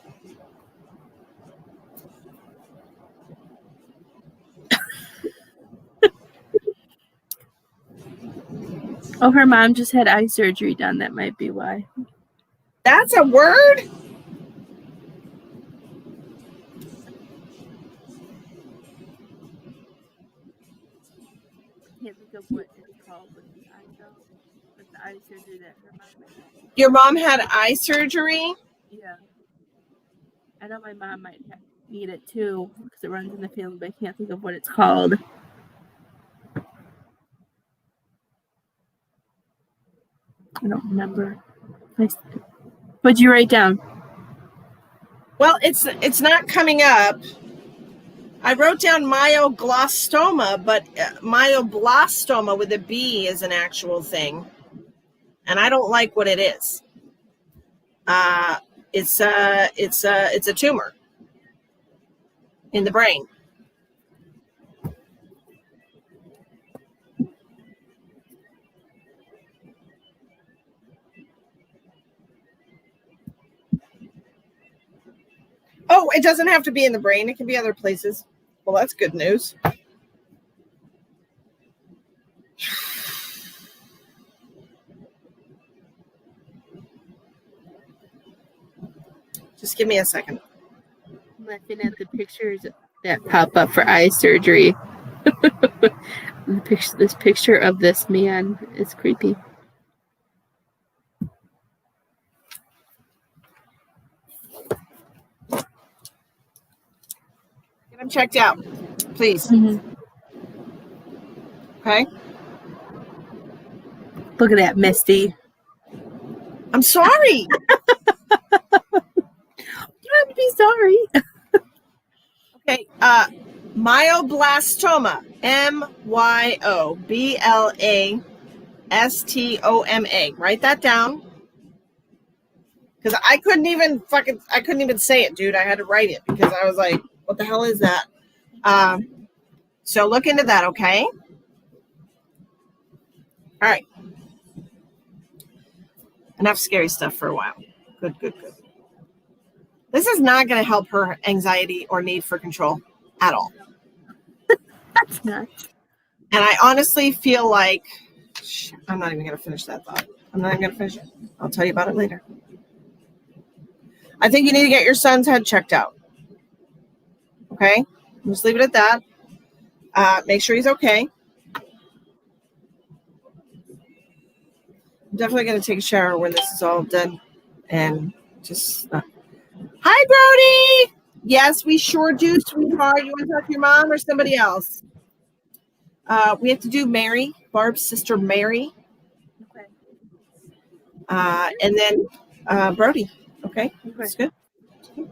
S1: Oh, her mom just had eye surgery done. That might be why.
S2: That's a word?
S1: Can't think of what it's called with the eye though. With the eye surgery that her mom had.
S2: Your mom had eye surgery?
S1: Yeah. I know my mom might need it too because it runs in the family, but I can't think of what it's called. I don't remember. What'd you write down?
S2: Well, it's not coming up. I wrote down myoglostoma, but myoblastoma with a B is an actual thing, and I don't like what it is. It's a tumor in the brain. Oh, it doesn't have to be in the brain. It can be other places. Well, that's good news. Just give me a second.
S1: I'm laughing at the pictures that pop up for eye surgery. This picture of this man is creepy.
S2: Get him checked out, please.
S1: Mm-hmm.
S2: Okay.
S1: Look at that, Misty.
S2: I'm sorry.
S1: You don't have to be sorry.
S2: Okay. Myoblastoma. MYOBLASTOMA. Write that down. Because I couldn't even say it, dude. I had to write it because I was like, what the hell is that? So look into that, okay? All right. Enough scary stuff for a while. Good. This is not going to help her anxiety or need for control at all.
S1: That's nuts.
S2: And I honestly feel like I'm not even going to finish that thought. I'm not even going to finish it. I'll tell you about it later. I think you need to get your son's head checked out. Okay? Just leave it at that. Make sure he's okay. I'm definitely going to take a shower when this is all done. And just... Hi, Brody! Yes, we sure do, sweetheart. You want to talk to your mom or somebody else? We have to do Mary, Barb's sister Mary.
S1: Okay.
S2: And then Brody. Okay, that's good.
S1: I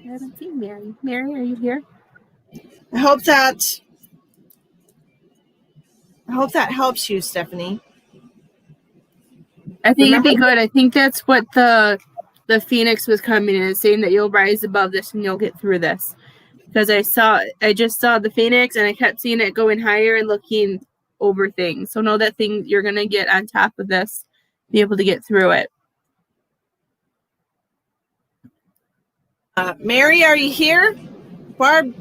S1: haven't seen Mary. Mary, are you here?
S2: I hope that helps you, Stephanie.
S1: I think it'd be good. I think that's what the Phoenix was coming in, saying that you'll rise above this and you'll get through this. Because I just saw the Phoenix and I kept seeing it going higher and looking over things. So know that thing you're gonna get on top of this, be able to get through it.
S2: Mary, are you here? Barb,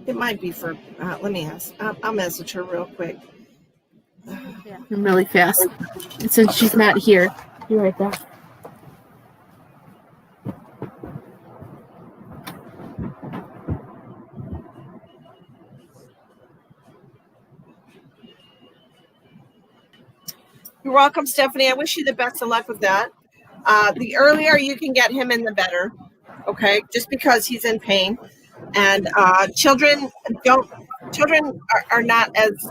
S2: it might be for, let me ask. I'll message her real quick.
S1: Yeah, really fast. And since she's not here, be right back.
S2: You're welcome, Stephanie. I wish you the best of luck with that. The earlier you can get him in, the better. Okay, just because he's in pain, and children are not as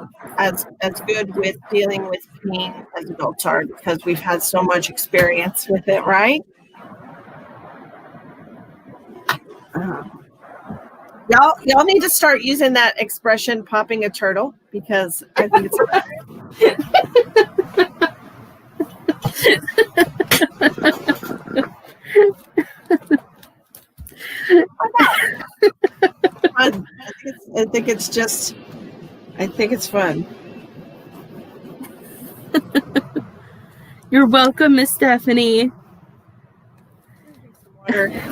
S2: good with dealing with pain as adults are because we've had so much experience with it, right? Y'all need to start using that expression, popping a turtle, because I think it's Fun. I think it's fun.
S1: You're welcome, Miss Stephanie.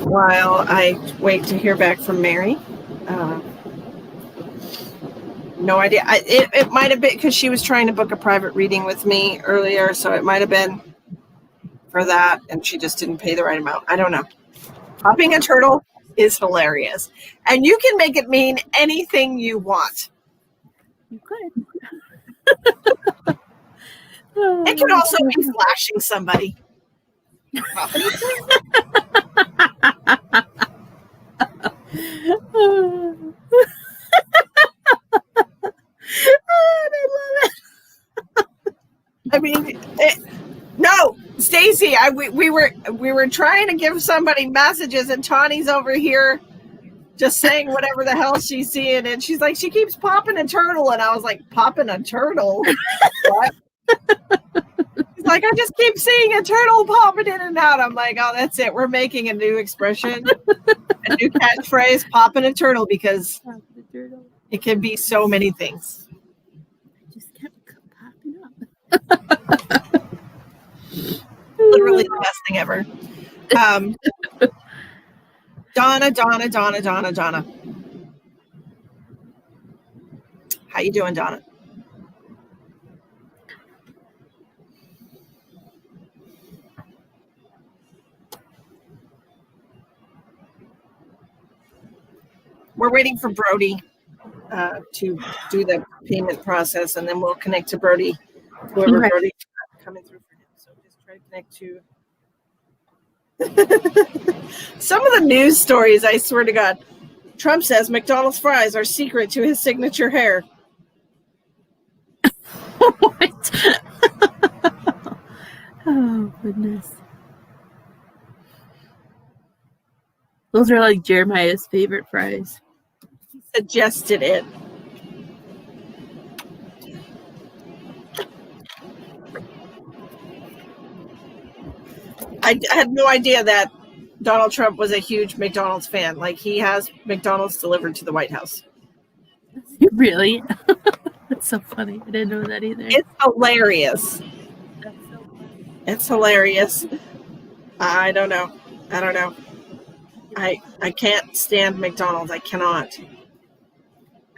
S2: While I wait to hear back from Mary. No idea. It might have been because she was trying to book a private reading with me earlier, so it might have been for that, and she just didn't pay the right amount. I don't know. Popping a turtle is hilarious, and you can make it mean anything you want.
S1: You could.
S2: It can also be flashing somebody. I mean, no, Stacy. We were trying to give somebody messages, and Tawny's over here just saying whatever the hell she's seeing, and she's like, she keeps popping a turtle, and I was like, popping a turtle? What? She's like, I just keep seeing a turtle popping in and out. I'm like, oh, that's it. We're making a new expression, a new catchphrase, popping a turtle, because it can be so many things.
S1: Just kept popping up.
S2: Literally the best thing ever. Donna. How you doing, Donna? We're waiting for Brody to do the payment process, and then we'll connect to Brody, whoever
S1: Okay.
S2: Brody's coming through for him. So just try to connect to some of the news stories. I swear to God, Trump says McDonald's fries are secret to his signature hair.
S1: What? Oh, goodness. Those are like Jeremiah's favorite fries.
S2: He suggested it. I had no idea that Donald Trump was a huge McDonald's fan. Like, he has McDonald's delivered to the White House.
S1: Really? That's so funny. I didn't know that either.
S2: It's hilarious.
S1: That's so funny.
S2: It's hilarious. I don't know. I can't stand McDonald's. I cannot.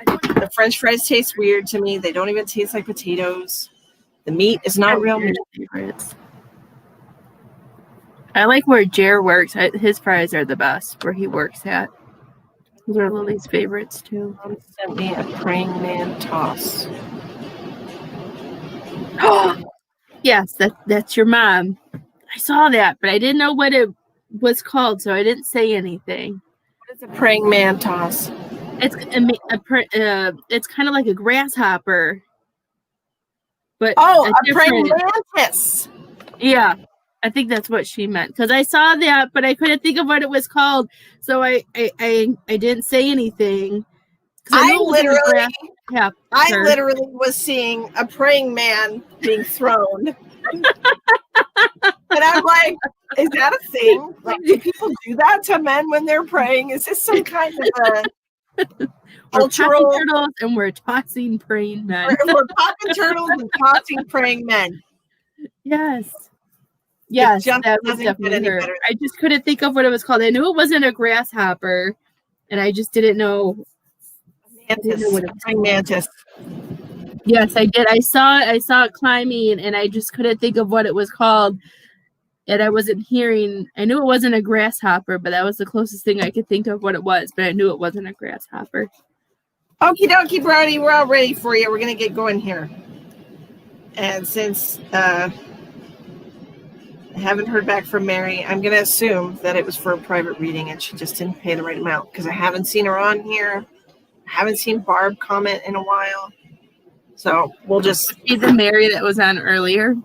S2: The French fries taste weird to me. They don't even taste like potatoes. The meat is not real meat.
S1: Favorites. I like where Jer works. His fries are the best where he works at. Those are Lily's favorites too.
S2: Mom sent me a praying man toss.
S1: Yes, that's your mom. I saw that, but I didn't know what it was called, so I didn't say anything.
S2: What is a praying man toss?
S1: It's it's kind of like a grasshopper, but
S2: a praying mantis.
S1: Yeah, I think that's what she meant, because I saw that, but I couldn't think of what it was called, so I didn't say anything.
S2: I literally was seeing a praying man being thrown. And I'm like, is that a thing? Like, do people do that to men when they're praying? Is this some kind of a cultural?
S1: We're turtles and we're tossing praying men.
S2: We're popping turtles and tossing praying men.
S1: Yes,
S2: that
S1: was definitely her. I just couldn't think of what it was called. I knew it wasn't a grasshopper, and I just didn't know.
S2: Mantis.
S1: Yes, I did. I saw it climbing, and I just couldn't think of what it was called. And I wasn't hearing. I knew it wasn't a grasshopper, but that was the closest thing I could think of what it was. But I knew it wasn't a grasshopper.
S2: Okie dokie, Brody. We're all ready for you. We're gonna get going here. And since I haven't heard back from Mary, I'm gonna assume that it was for a private reading, and she just didn't pay the right amount, because I haven't seen her on here. I haven't seen Barb comment in a while. So we'll just
S1: see the Mary that was on earlier.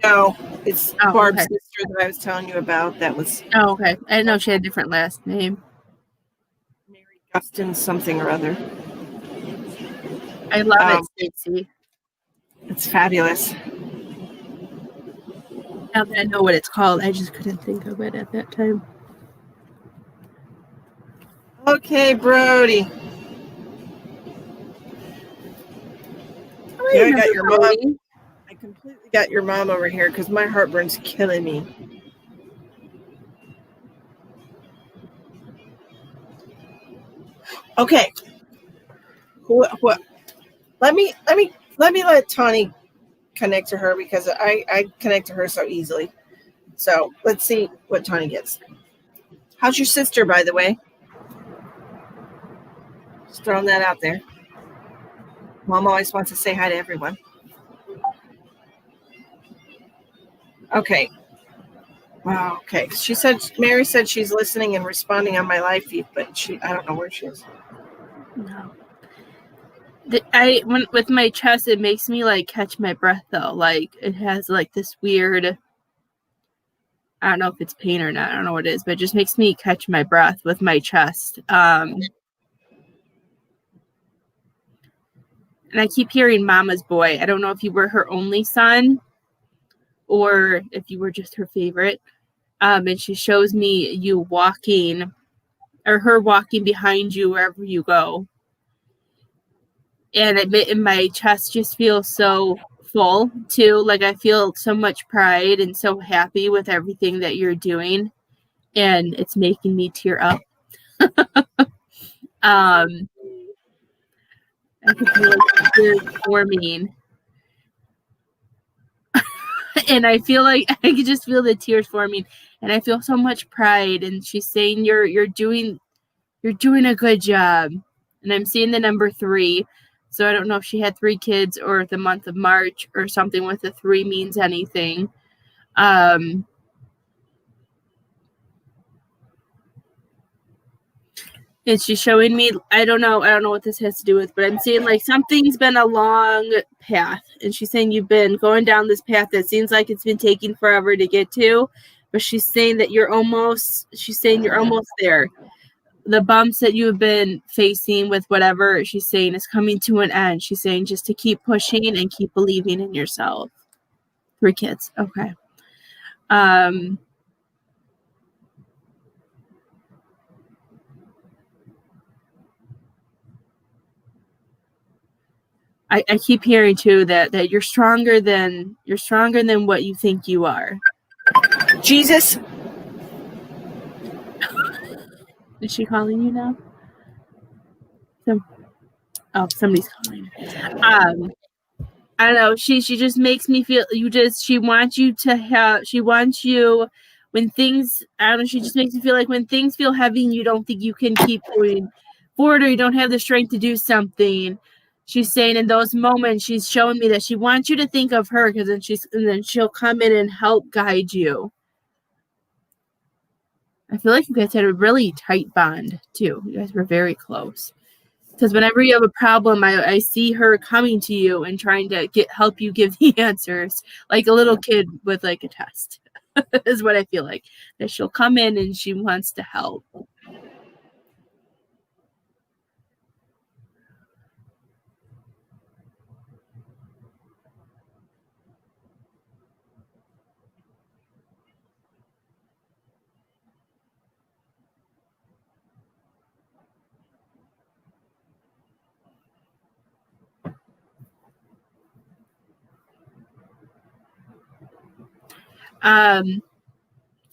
S2: No, it's Barb's sister that I was telling you about. That was.
S1: Oh, okay. I didn't know she had a different last name.
S2: Mary Gustin something or other.
S1: I love it, Stacey.
S2: It's fabulous.
S1: Now that I know what it's called, I just couldn't think of it at that time.
S2: Okay, Brody. Yeah, I got your mom. I completely got your mom over here because my heartburn's killing me. Okay. What? Let me let Tawny connect to her because I connect to her so easily. So let's see what Tawny gets. How's your sister, by the way? Just throwing that out there. Mom always wants to say hi to everyone. Okay. Wow. Okay. Mary said she's listening and responding on my live feed, but I don't know where she is.
S1: No. With my chest, it makes me like catch my breath though. Like it has like this weird, I don't know if it's pain or not. I don't know what it is, but it just makes me catch my breath with my chest. And I keep hearing Mama's Boy. I don't know if you were her only son or if you were just her favorite. And she shows me you walking or her walking behind you wherever you go. And my chest just feels so full too. Like I feel so much pride and so happy with everything that you're doing. And it's making me tear up. I can feel like tears forming. And I feel like I can just feel the tears forming. And I feel so much pride. And she's saying you're doing a good job. And I'm seeing the number 3. So I don't know if she had 3 kids or the month of March or something with the 3 means anything. And she's showing me, I don't know what this has to do with, but I'm seeing like something's been a long path. And she's saying you've been going down this path that seems like it's been taking forever to get to. But she's saying that you're almost there. The bumps that you've been facing with whatever she's saying is coming to an end. She's saying just to keep pushing and keep believing in yourself. 3 kids. Okay. I keep hearing too that you're stronger than what you think you are.
S2: Jesus.
S1: Is she calling you now? Somebody's calling. I don't know. She just makes me feel she wants you when things, I don't know, she just makes me feel like when things feel heavy and you don't think you can keep going forward or you don't have the strength to do something. She's saying in those moments, she's showing me that she wants you to think of her because then she'll come in and help guide you. I feel like you guys had a really tight bond too. You guys were very close. Because whenever you have a problem, I see her coming to you and trying to help you give the answers, like a little kid with like a test, is what I feel like. That she'll come in and she wants to help.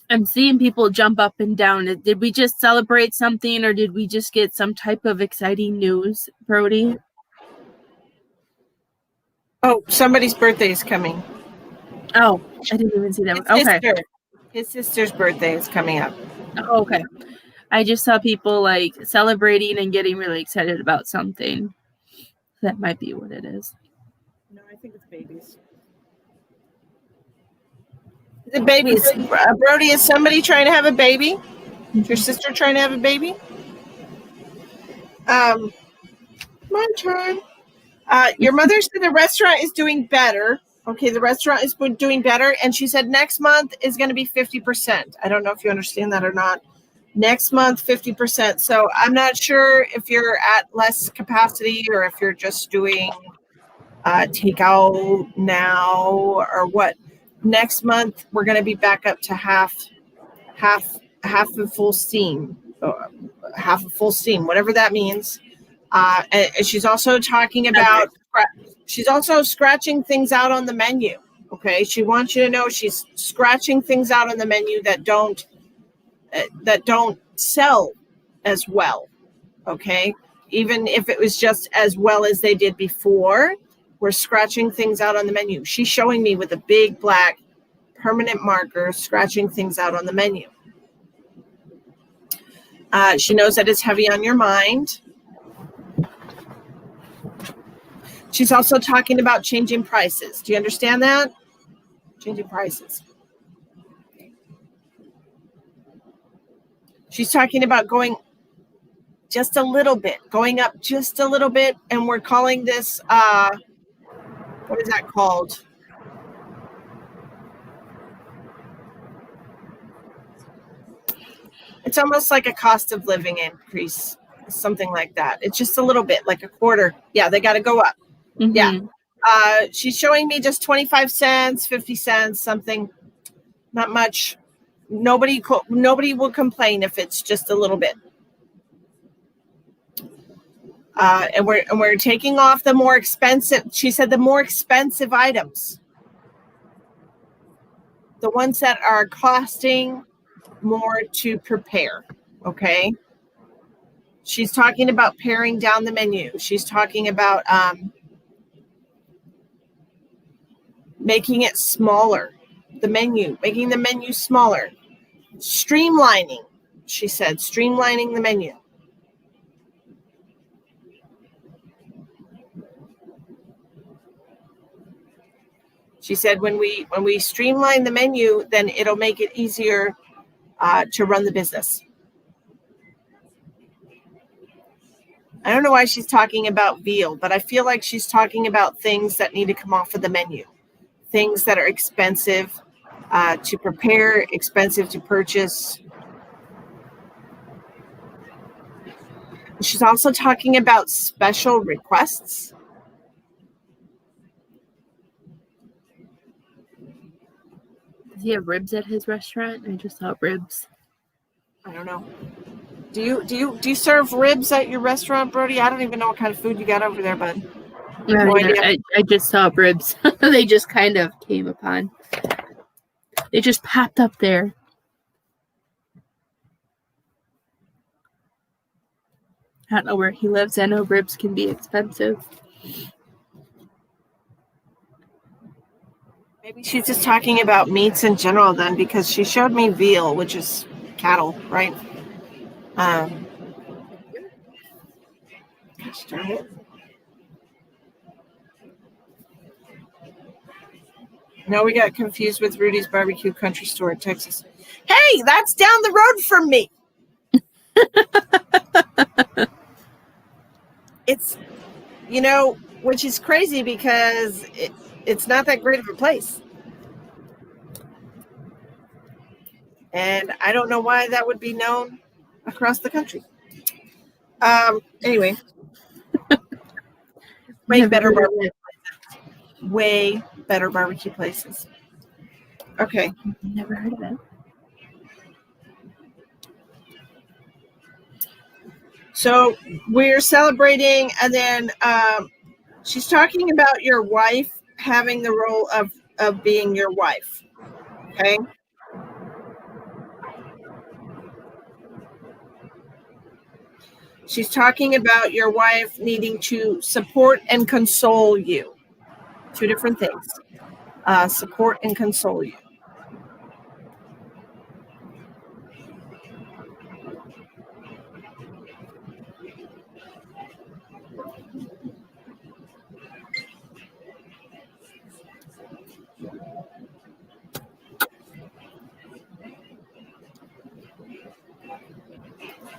S1: I'm seeing people jump up and down. Did we just celebrate something or did we just get some type of exciting news, Brody?
S2: Oh, somebody's birthday is coming.
S1: Oh, I didn't even see that. Okay.
S2: His sister's birthday is coming up.
S1: Oh, okay. I just saw people like celebrating and getting really excited about something. That might be what it is.
S2: No, I think it's babies. The babies. Brody, is somebody trying to have a baby? Is your sister trying to have a baby? My turn. Your mother said the restaurant is doing better. Okay, the restaurant is doing better. And she said next month is going to be 50%. I don't know if you understand that or not. Next month, 50%. So I'm not sure if you're at less capacity or if you're just doing takeout now or what. Next month, we're going to be back up to half of full steam. half a full steam, whatever that means. And she's also talking about, she's also scratching things out on the menu. Okay, she wants you to know she's scratching things out on the menu that don't sell as well. Okay, even if it was just as well as they did before, we're scratching things out on the menu. She's showing me with a big black permanent marker, scratching things out on the menu. She knows that it's heavy on your mind. She's also talking about changing prices. Do you understand that? Changing prices. She's talking about going just a little bit, going up just a little bit, and we're calling this, what is that called? It's almost like a cost of living increase, something like that. It's just a little bit, like a quarter. Yeah, they got to go up. Mm-hmm. Yeah. She's showing me just 25 cents, 50 cents, something, not much. Nobody will complain if it's just a little bit. And we're taking off the more expensive. She said the more expensive items, the ones that are costing more to prepare. Okay. She's talking about paring down the menu. She's talking about making it smaller. The menu, making the menu smaller. Streamlining. She said streamlining the menu. She said when we streamline the menu, then it'll make it easier to run the business. I don't know why she's talking about veal, but I feel like she's talking about things that need to come off of the menu. Things that are expensive to prepare, expensive to purchase. She's also talking about special requests.
S1: Does he have ribs at his restaurant? I just saw ribs.
S2: I don't know. Do you serve ribs at your restaurant, Brody? I don't even know what kind of food you got over there, bud.
S1: No idea. I just saw ribs. They just kind of came upon. They just popped up there. I don't know where he lives. I know ribs can be expensive.
S2: Maybe she's just talking about meats in general then, because she showed me veal, which is cattle, right? Gosh darn it. No, we got confused with Rudy's Barbecue Country Store in Texas. Hey, that's down the road from me. It's, which is crazy because it's not that great of a place. And I don't know why that would be known across the country. Anyway. Way better barbecue places. Okay.
S1: Never heard of it.
S2: So we're celebrating, and then she's talking about your wife having the role of being your wife. Okay. She's talking about your wife needing to support and console you. Two different things. Support and console you.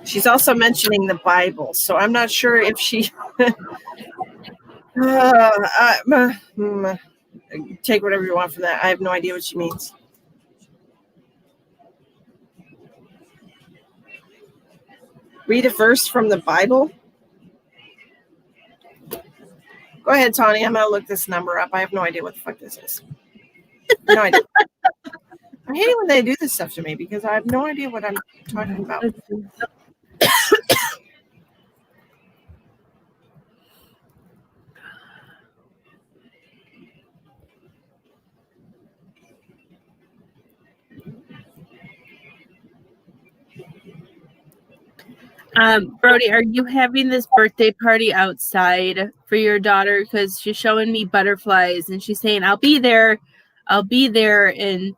S2: She's also mentioning the Bible, so I'm not sure if she take whatever you want from that. I have no idea what she means. Read a verse from the Bible. Go ahead, Tony. I'm going to look this number up. I have no idea what the fuck this is. No idea. I hate it when they do this stuff to me because I have no idea what I'm talking about.
S1: Brody, are you having this birthday party outside for your daughter? Because she's showing me butterflies and she's saying, I'll be there. And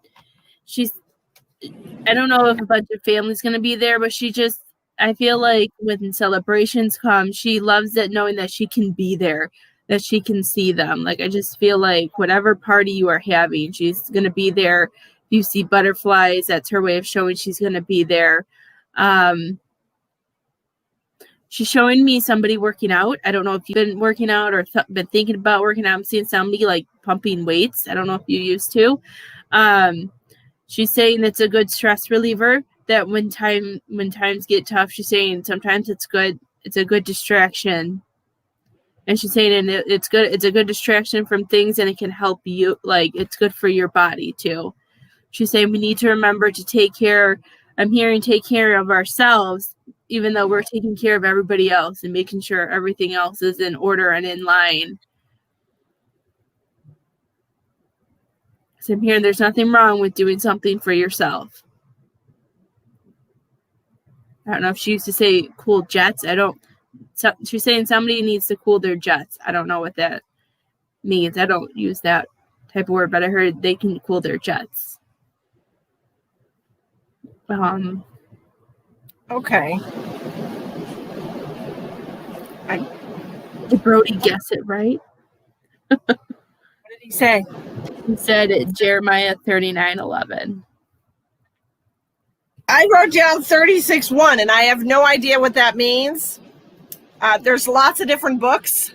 S1: I don't know if a bunch of family's going to be there, but I feel like when celebrations come, she loves it knowing that she can be there, that she can see them. Like, I just feel like whatever party you are having, she's going to be there. If you see butterflies, that's her way of showing she's going to be there. She's showing me somebody working out. I don't know if you've been working out or been thinking about working out. I'm seeing somebody like pumping weights. I don't know if you used to. She's saying it's a good stress reliever, that when times get tough, she's saying sometimes it's good. It's a good distraction. And she's saying it's good. It's a good distraction from things, and it can help you. Like, it's good for your body too. She's saying we need to remember to take care. I'm hearing take care of ourselves, even though we're taking care of everybody else and making sure everything else is in order and in line. So I'm hearing there's nothing wrong with doing something for yourself. I don't know if she used to say cool jets. She's saying somebody needs to cool their jets. I don't know what that means. I don't use that type of word, but I heard they can cool their jets.
S2: Okay.
S1: Did Brody guess it right?
S2: What did he say?
S1: He said Jeremiah 39:11.
S2: I wrote down 36:1, and I have no idea what that means. There's lots of different books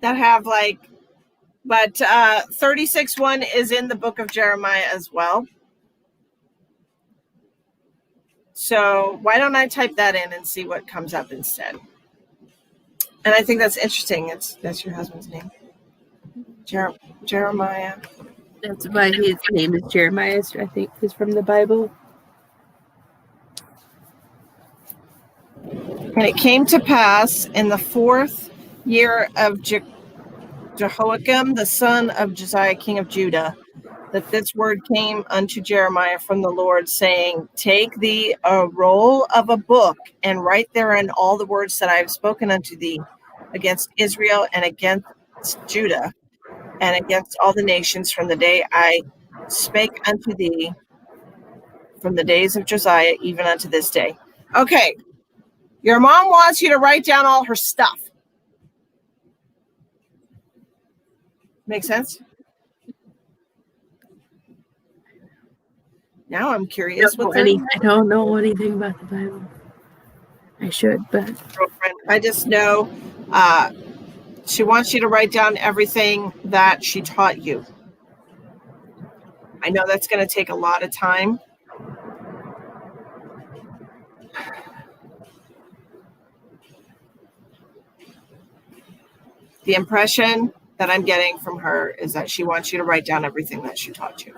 S2: that have but 36:1 is in the book of Jeremiah as well. So why don't I type that in and see what comes up instead? And I think that's interesting. That's your husband's name, Jeremiah.
S1: That's why his name is Jeremiah. I think is from the Bible.
S2: And it came to pass in the 4th year of Jehoiakim, the son of Josiah, king of Judah, that this word came unto Jeremiah from the Lord, saying, take thee a roll of a book, and write therein all the words that I have spoken unto thee against Israel and against Judah and against all the nations from the day I spake unto thee, from the days of Josiah even unto this day. Okay. Your mom wants you to write down all her stuff. Make sense? Now I'm curious.
S1: I don't know anything about the Bible. I should, but
S2: girlfriend. I just know she wants you to write down everything that she taught you. I know that's going to take a lot of time. The impression that I'm getting from her is that she wants you to write down everything that she taught you.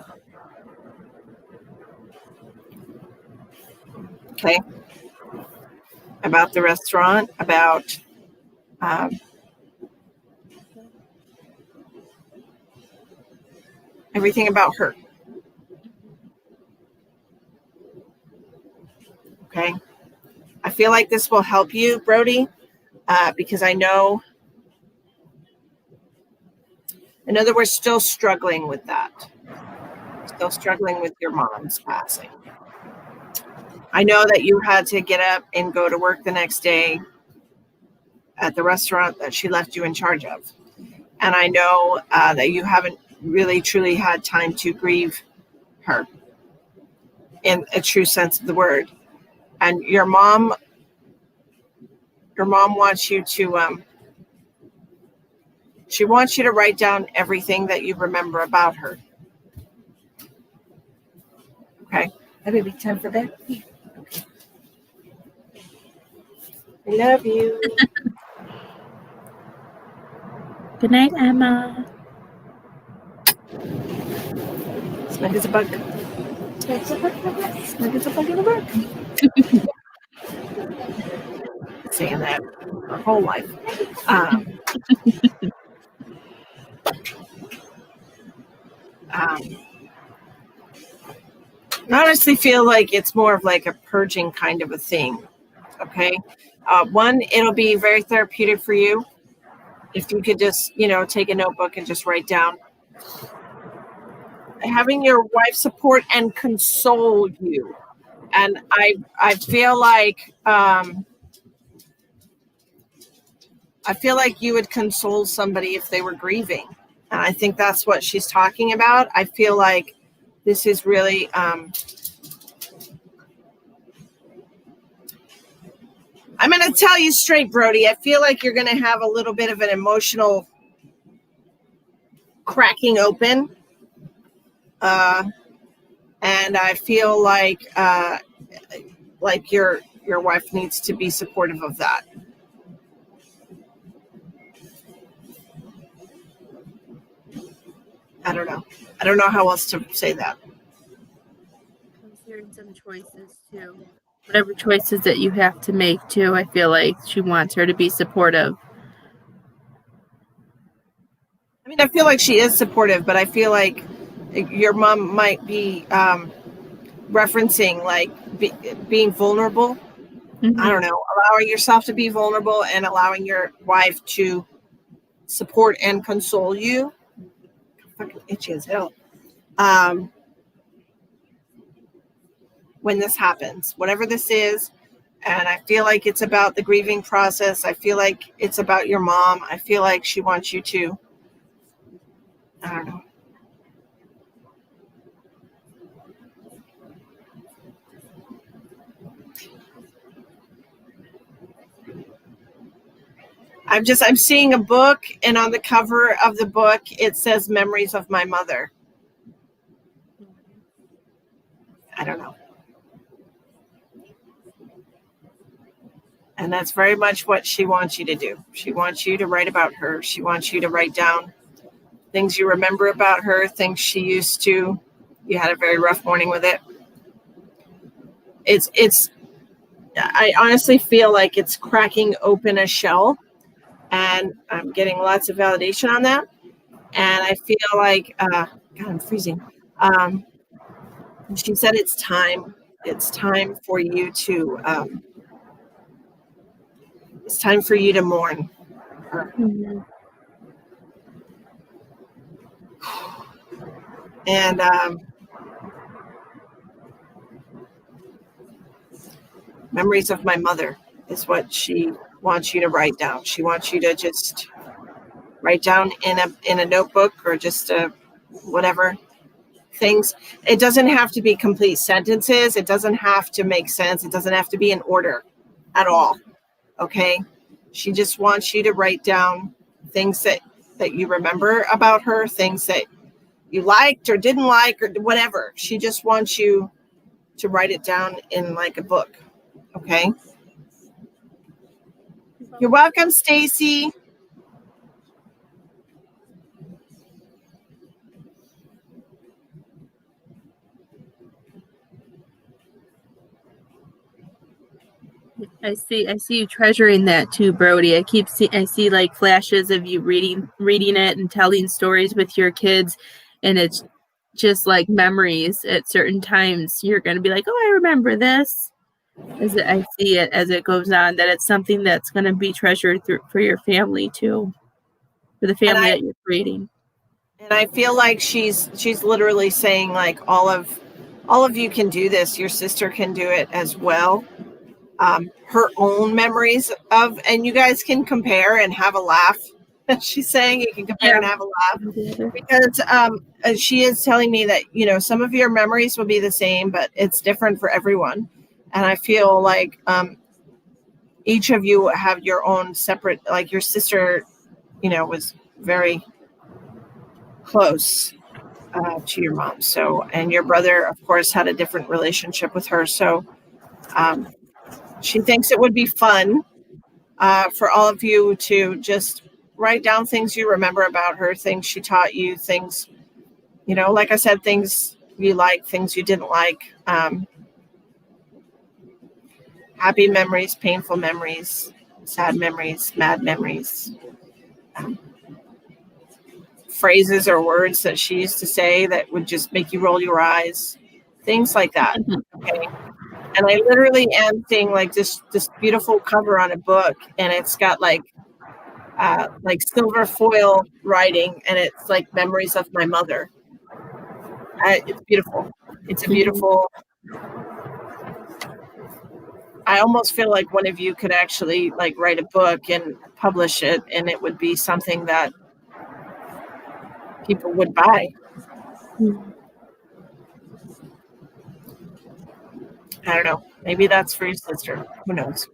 S2: Okay. About the restaurant, about everything about her. Okay. I feel like this will help you, Brody, because I know we're still struggling with that. Still struggling with your mom's passing. I know that you had to get up and go to work the next day at the restaurant that she left you in charge of. And I know that you haven't really truly had time to grieve her in a true sense of the word. And your mom wants you to, she wants you to write down everything that you remember about her. Okay.
S3: That may be time for bed.
S2: I love you.
S1: Good night, Emma.
S2: Snug as a bug.
S3: Snug as a bug in the book.
S2: Saying that her whole life. I honestly feel like it's more of like a purging kind of a thing. Okay. One, it'll be very therapeutic for you if you could just, take a notebook and just write down. Having your wife support and console you. And I feel like you would console somebody if they were grieving. And I think that's what she's talking about. I feel like this is really I'm going to tell you straight, Brody. I feel like you're going to have a little bit of an emotional cracking open. And I feel like your wife needs to be supportive of that. I don't know. I don't know how else to say that.
S1: Considering some choices too. Whatever choices that you have to make too, I feel like she wants her to be supportive.
S2: I mean, I feel like she is supportive, but I feel like your mom might be referencing like being vulnerable. Mm-hmm. I don't know, allowing yourself to be vulnerable and allowing your wife to support and console you. I'm fucking itchy as hell. When this happens, whatever this is, and I feel like it's about the grieving process. I feel like it's about your mom. I feel like she wants you to, I don't know. I'm seeing a book, and on the cover of the book, it says Memories of My Mother. I don't know. And that's very much what she wants you to do. She wants you to write about her. She wants you to write down things you remember about her, things she used to. You had a very rough morning with it. I honestly feel like it's cracking open a shell, and I'm getting lots of validation on that. And I feel like, God, I'm freezing. She said it's time. It's time for you to, it's time for you to mourn her. Mm-hmm. And Memories of My Mother is what she wants you to write down. She wants you to just write down in a notebook or just whatever things. It doesn't have to be complete sentences. It doesn't have to make sense. It doesn't have to be in order at all. Okay? She just wants you to write down things that you remember about her, things that you liked or didn't like or whatever. She just wants you to write it down in like a book. Okay? You're welcome, Stacy.
S1: I see you treasuring that too, Brody. I see like flashes of you reading it and telling stories with your kids, and it's just like memories at certain times. You're going to be like, "Oh, I remember this." I see it as it goes on, that it's something that's going to be treasured for your family too, for the family that you're creating.
S2: And I feel like she's literally saying like all of you can do this. Your sister can do it as well. Her own memories of, and you guys can compare and have a laugh. She's saying you can compare and have a laugh, because she is telling me that, some of your memories will be the same, but it's different for everyone. And I feel like each of you have your own separate, like your sister, was very close to your mom. So, and your brother, of course, had a different relationship with her. So she thinks it would be fun for all of you to just write down things you remember about her, things she taught you, things, like I said, things you like, things you didn't like. Happy memories, painful memories, sad memories, mad memories. Phrases or words that she used to say that would just make you roll your eyes. Things like that. Okay. And I literally am seeing like this beautiful cover on a book, and it's got like silver foil writing, and it's like memories of my mother. It's beautiful. It's a beautiful. I almost feel like one of you could actually like write a book and publish it, and it would be something that people would buy. I don't know. Maybe that's for your sister. Who knows?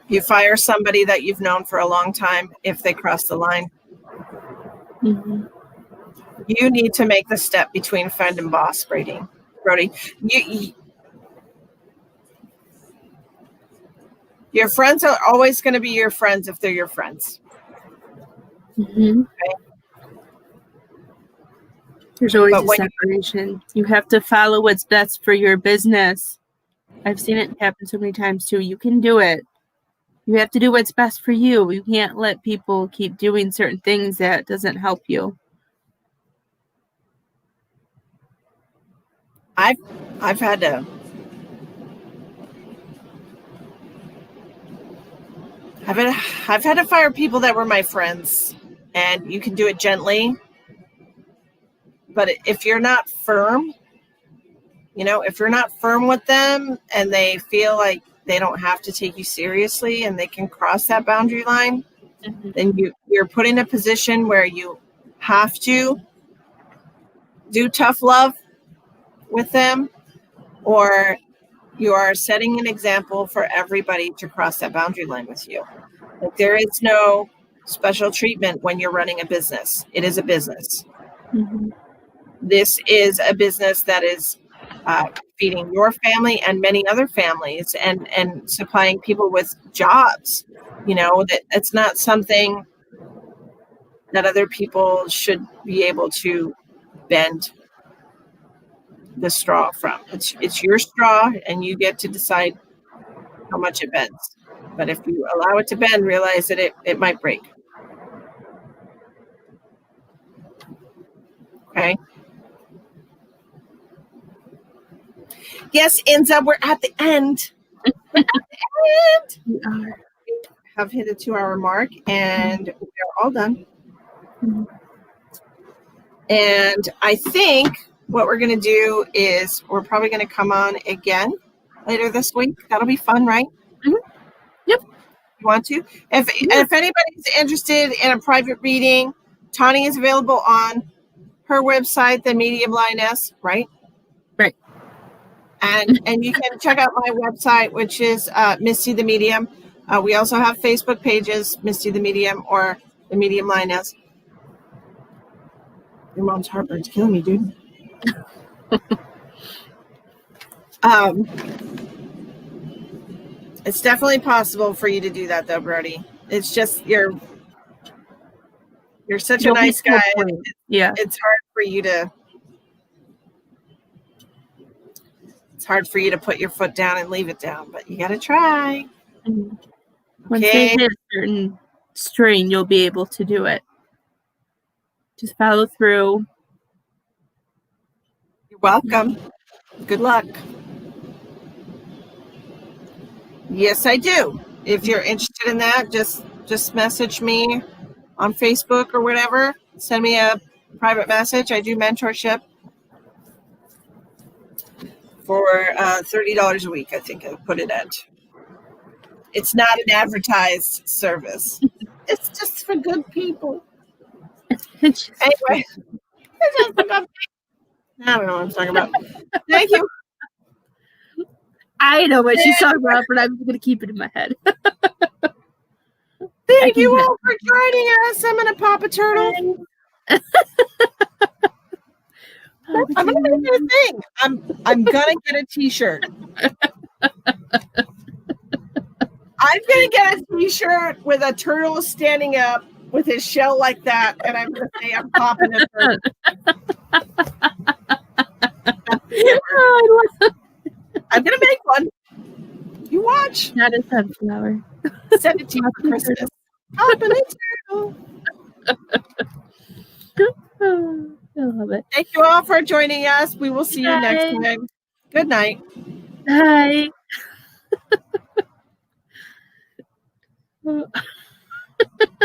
S2: You fire somebody that you've known for a long time if they cross the line.
S1: Mm-hmm.
S2: You need to make the step between friend and boss, Brody. Your friends are always going to be your friends if they're your friends.
S1: Mm-hmm.
S2: Okay?
S1: There's always a separation. You have to follow what's best for your business. I've seen it happen so many times too. You can do it. You have to do what's best for you. You can't let people keep doing certain things that doesn't help you.
S2: I've had to fire people that were my friends, and you can do it gently. But if you're not firm, if you're not firm with them and they feel like they don't have to take you seriously and they can cross that boundary line,
S1: Mm-hmm.
S2: then you're put in a position where you have to do tough love with them, or you are setting an example for everybody to cross that boundary line with you. Like, there is no special treatment when you're running a business. It is a business.
S1: Mm-hmm.
S2: This is a business that is feeding your family and many other families, and supplying people with jobs. That's not something that other people should be able to bend the straw from. It's your straw, and you get to decide how much it bends. But if you allow it to bend, realize that it might break. Okay. Yes, Inza, we're at the end. We have hit a 2-hour mark, and we're all done.
S1: Mm-hmm.
S2: And I think what we're going to do is we're probably going to come on again later this week. That'll be fun, right?
S1: Mm-hmm. Yep.
S2: You want to? If anybody's interested in a private reading, Tawny is available on her website, The Medium Lioness, right?
S1: Right.
S2: And you can check out my website, which is Misty the Medium. We also have Facebook pages, Misty the Medium or The Medium Lioness. Your mom's heartburn's killing me, dude. It's definitely possible for you to do that, though, Brody. It's just you're such a nice guy.
S1: Yeah,
S2: it's hard for you to. It's hard for you to put your foot down and leave it down, but you got to try.
S1: Mm-hmm. Once they hit a certain strain, you'll be able to do it. Just follow through.
S2: You're welcome. Good luck. Yes, I do. If you're interested in that, just message me on Facebook or whatever. Send me a private message. I do mentorship for $30 a week. I think I put it at. It's not an advertised service. It's just for good people. Anyway, I don't know what I'm talking about. Thank you.
S1: I know what she's talking about, but I'm going to keep it in my head.
S2: Thank you all for joining us. I'm going to pop a turtle. I'm going to make it a thing. I'm going to get a t-shirt. I'm going to get a t-shirt with a turtle standing up with his shell like that, and I'm going to say I'm popping a turtle. I'm going to make one. You watch.
S1: Not a sunflower.
S2: Send it to you for Christmas. Popping a turtle.
S1: Oh, I love it.
S2: Thank you all for joining us. We will see you next
S1: Bye.
S2: time. Good night.
S1: Bye.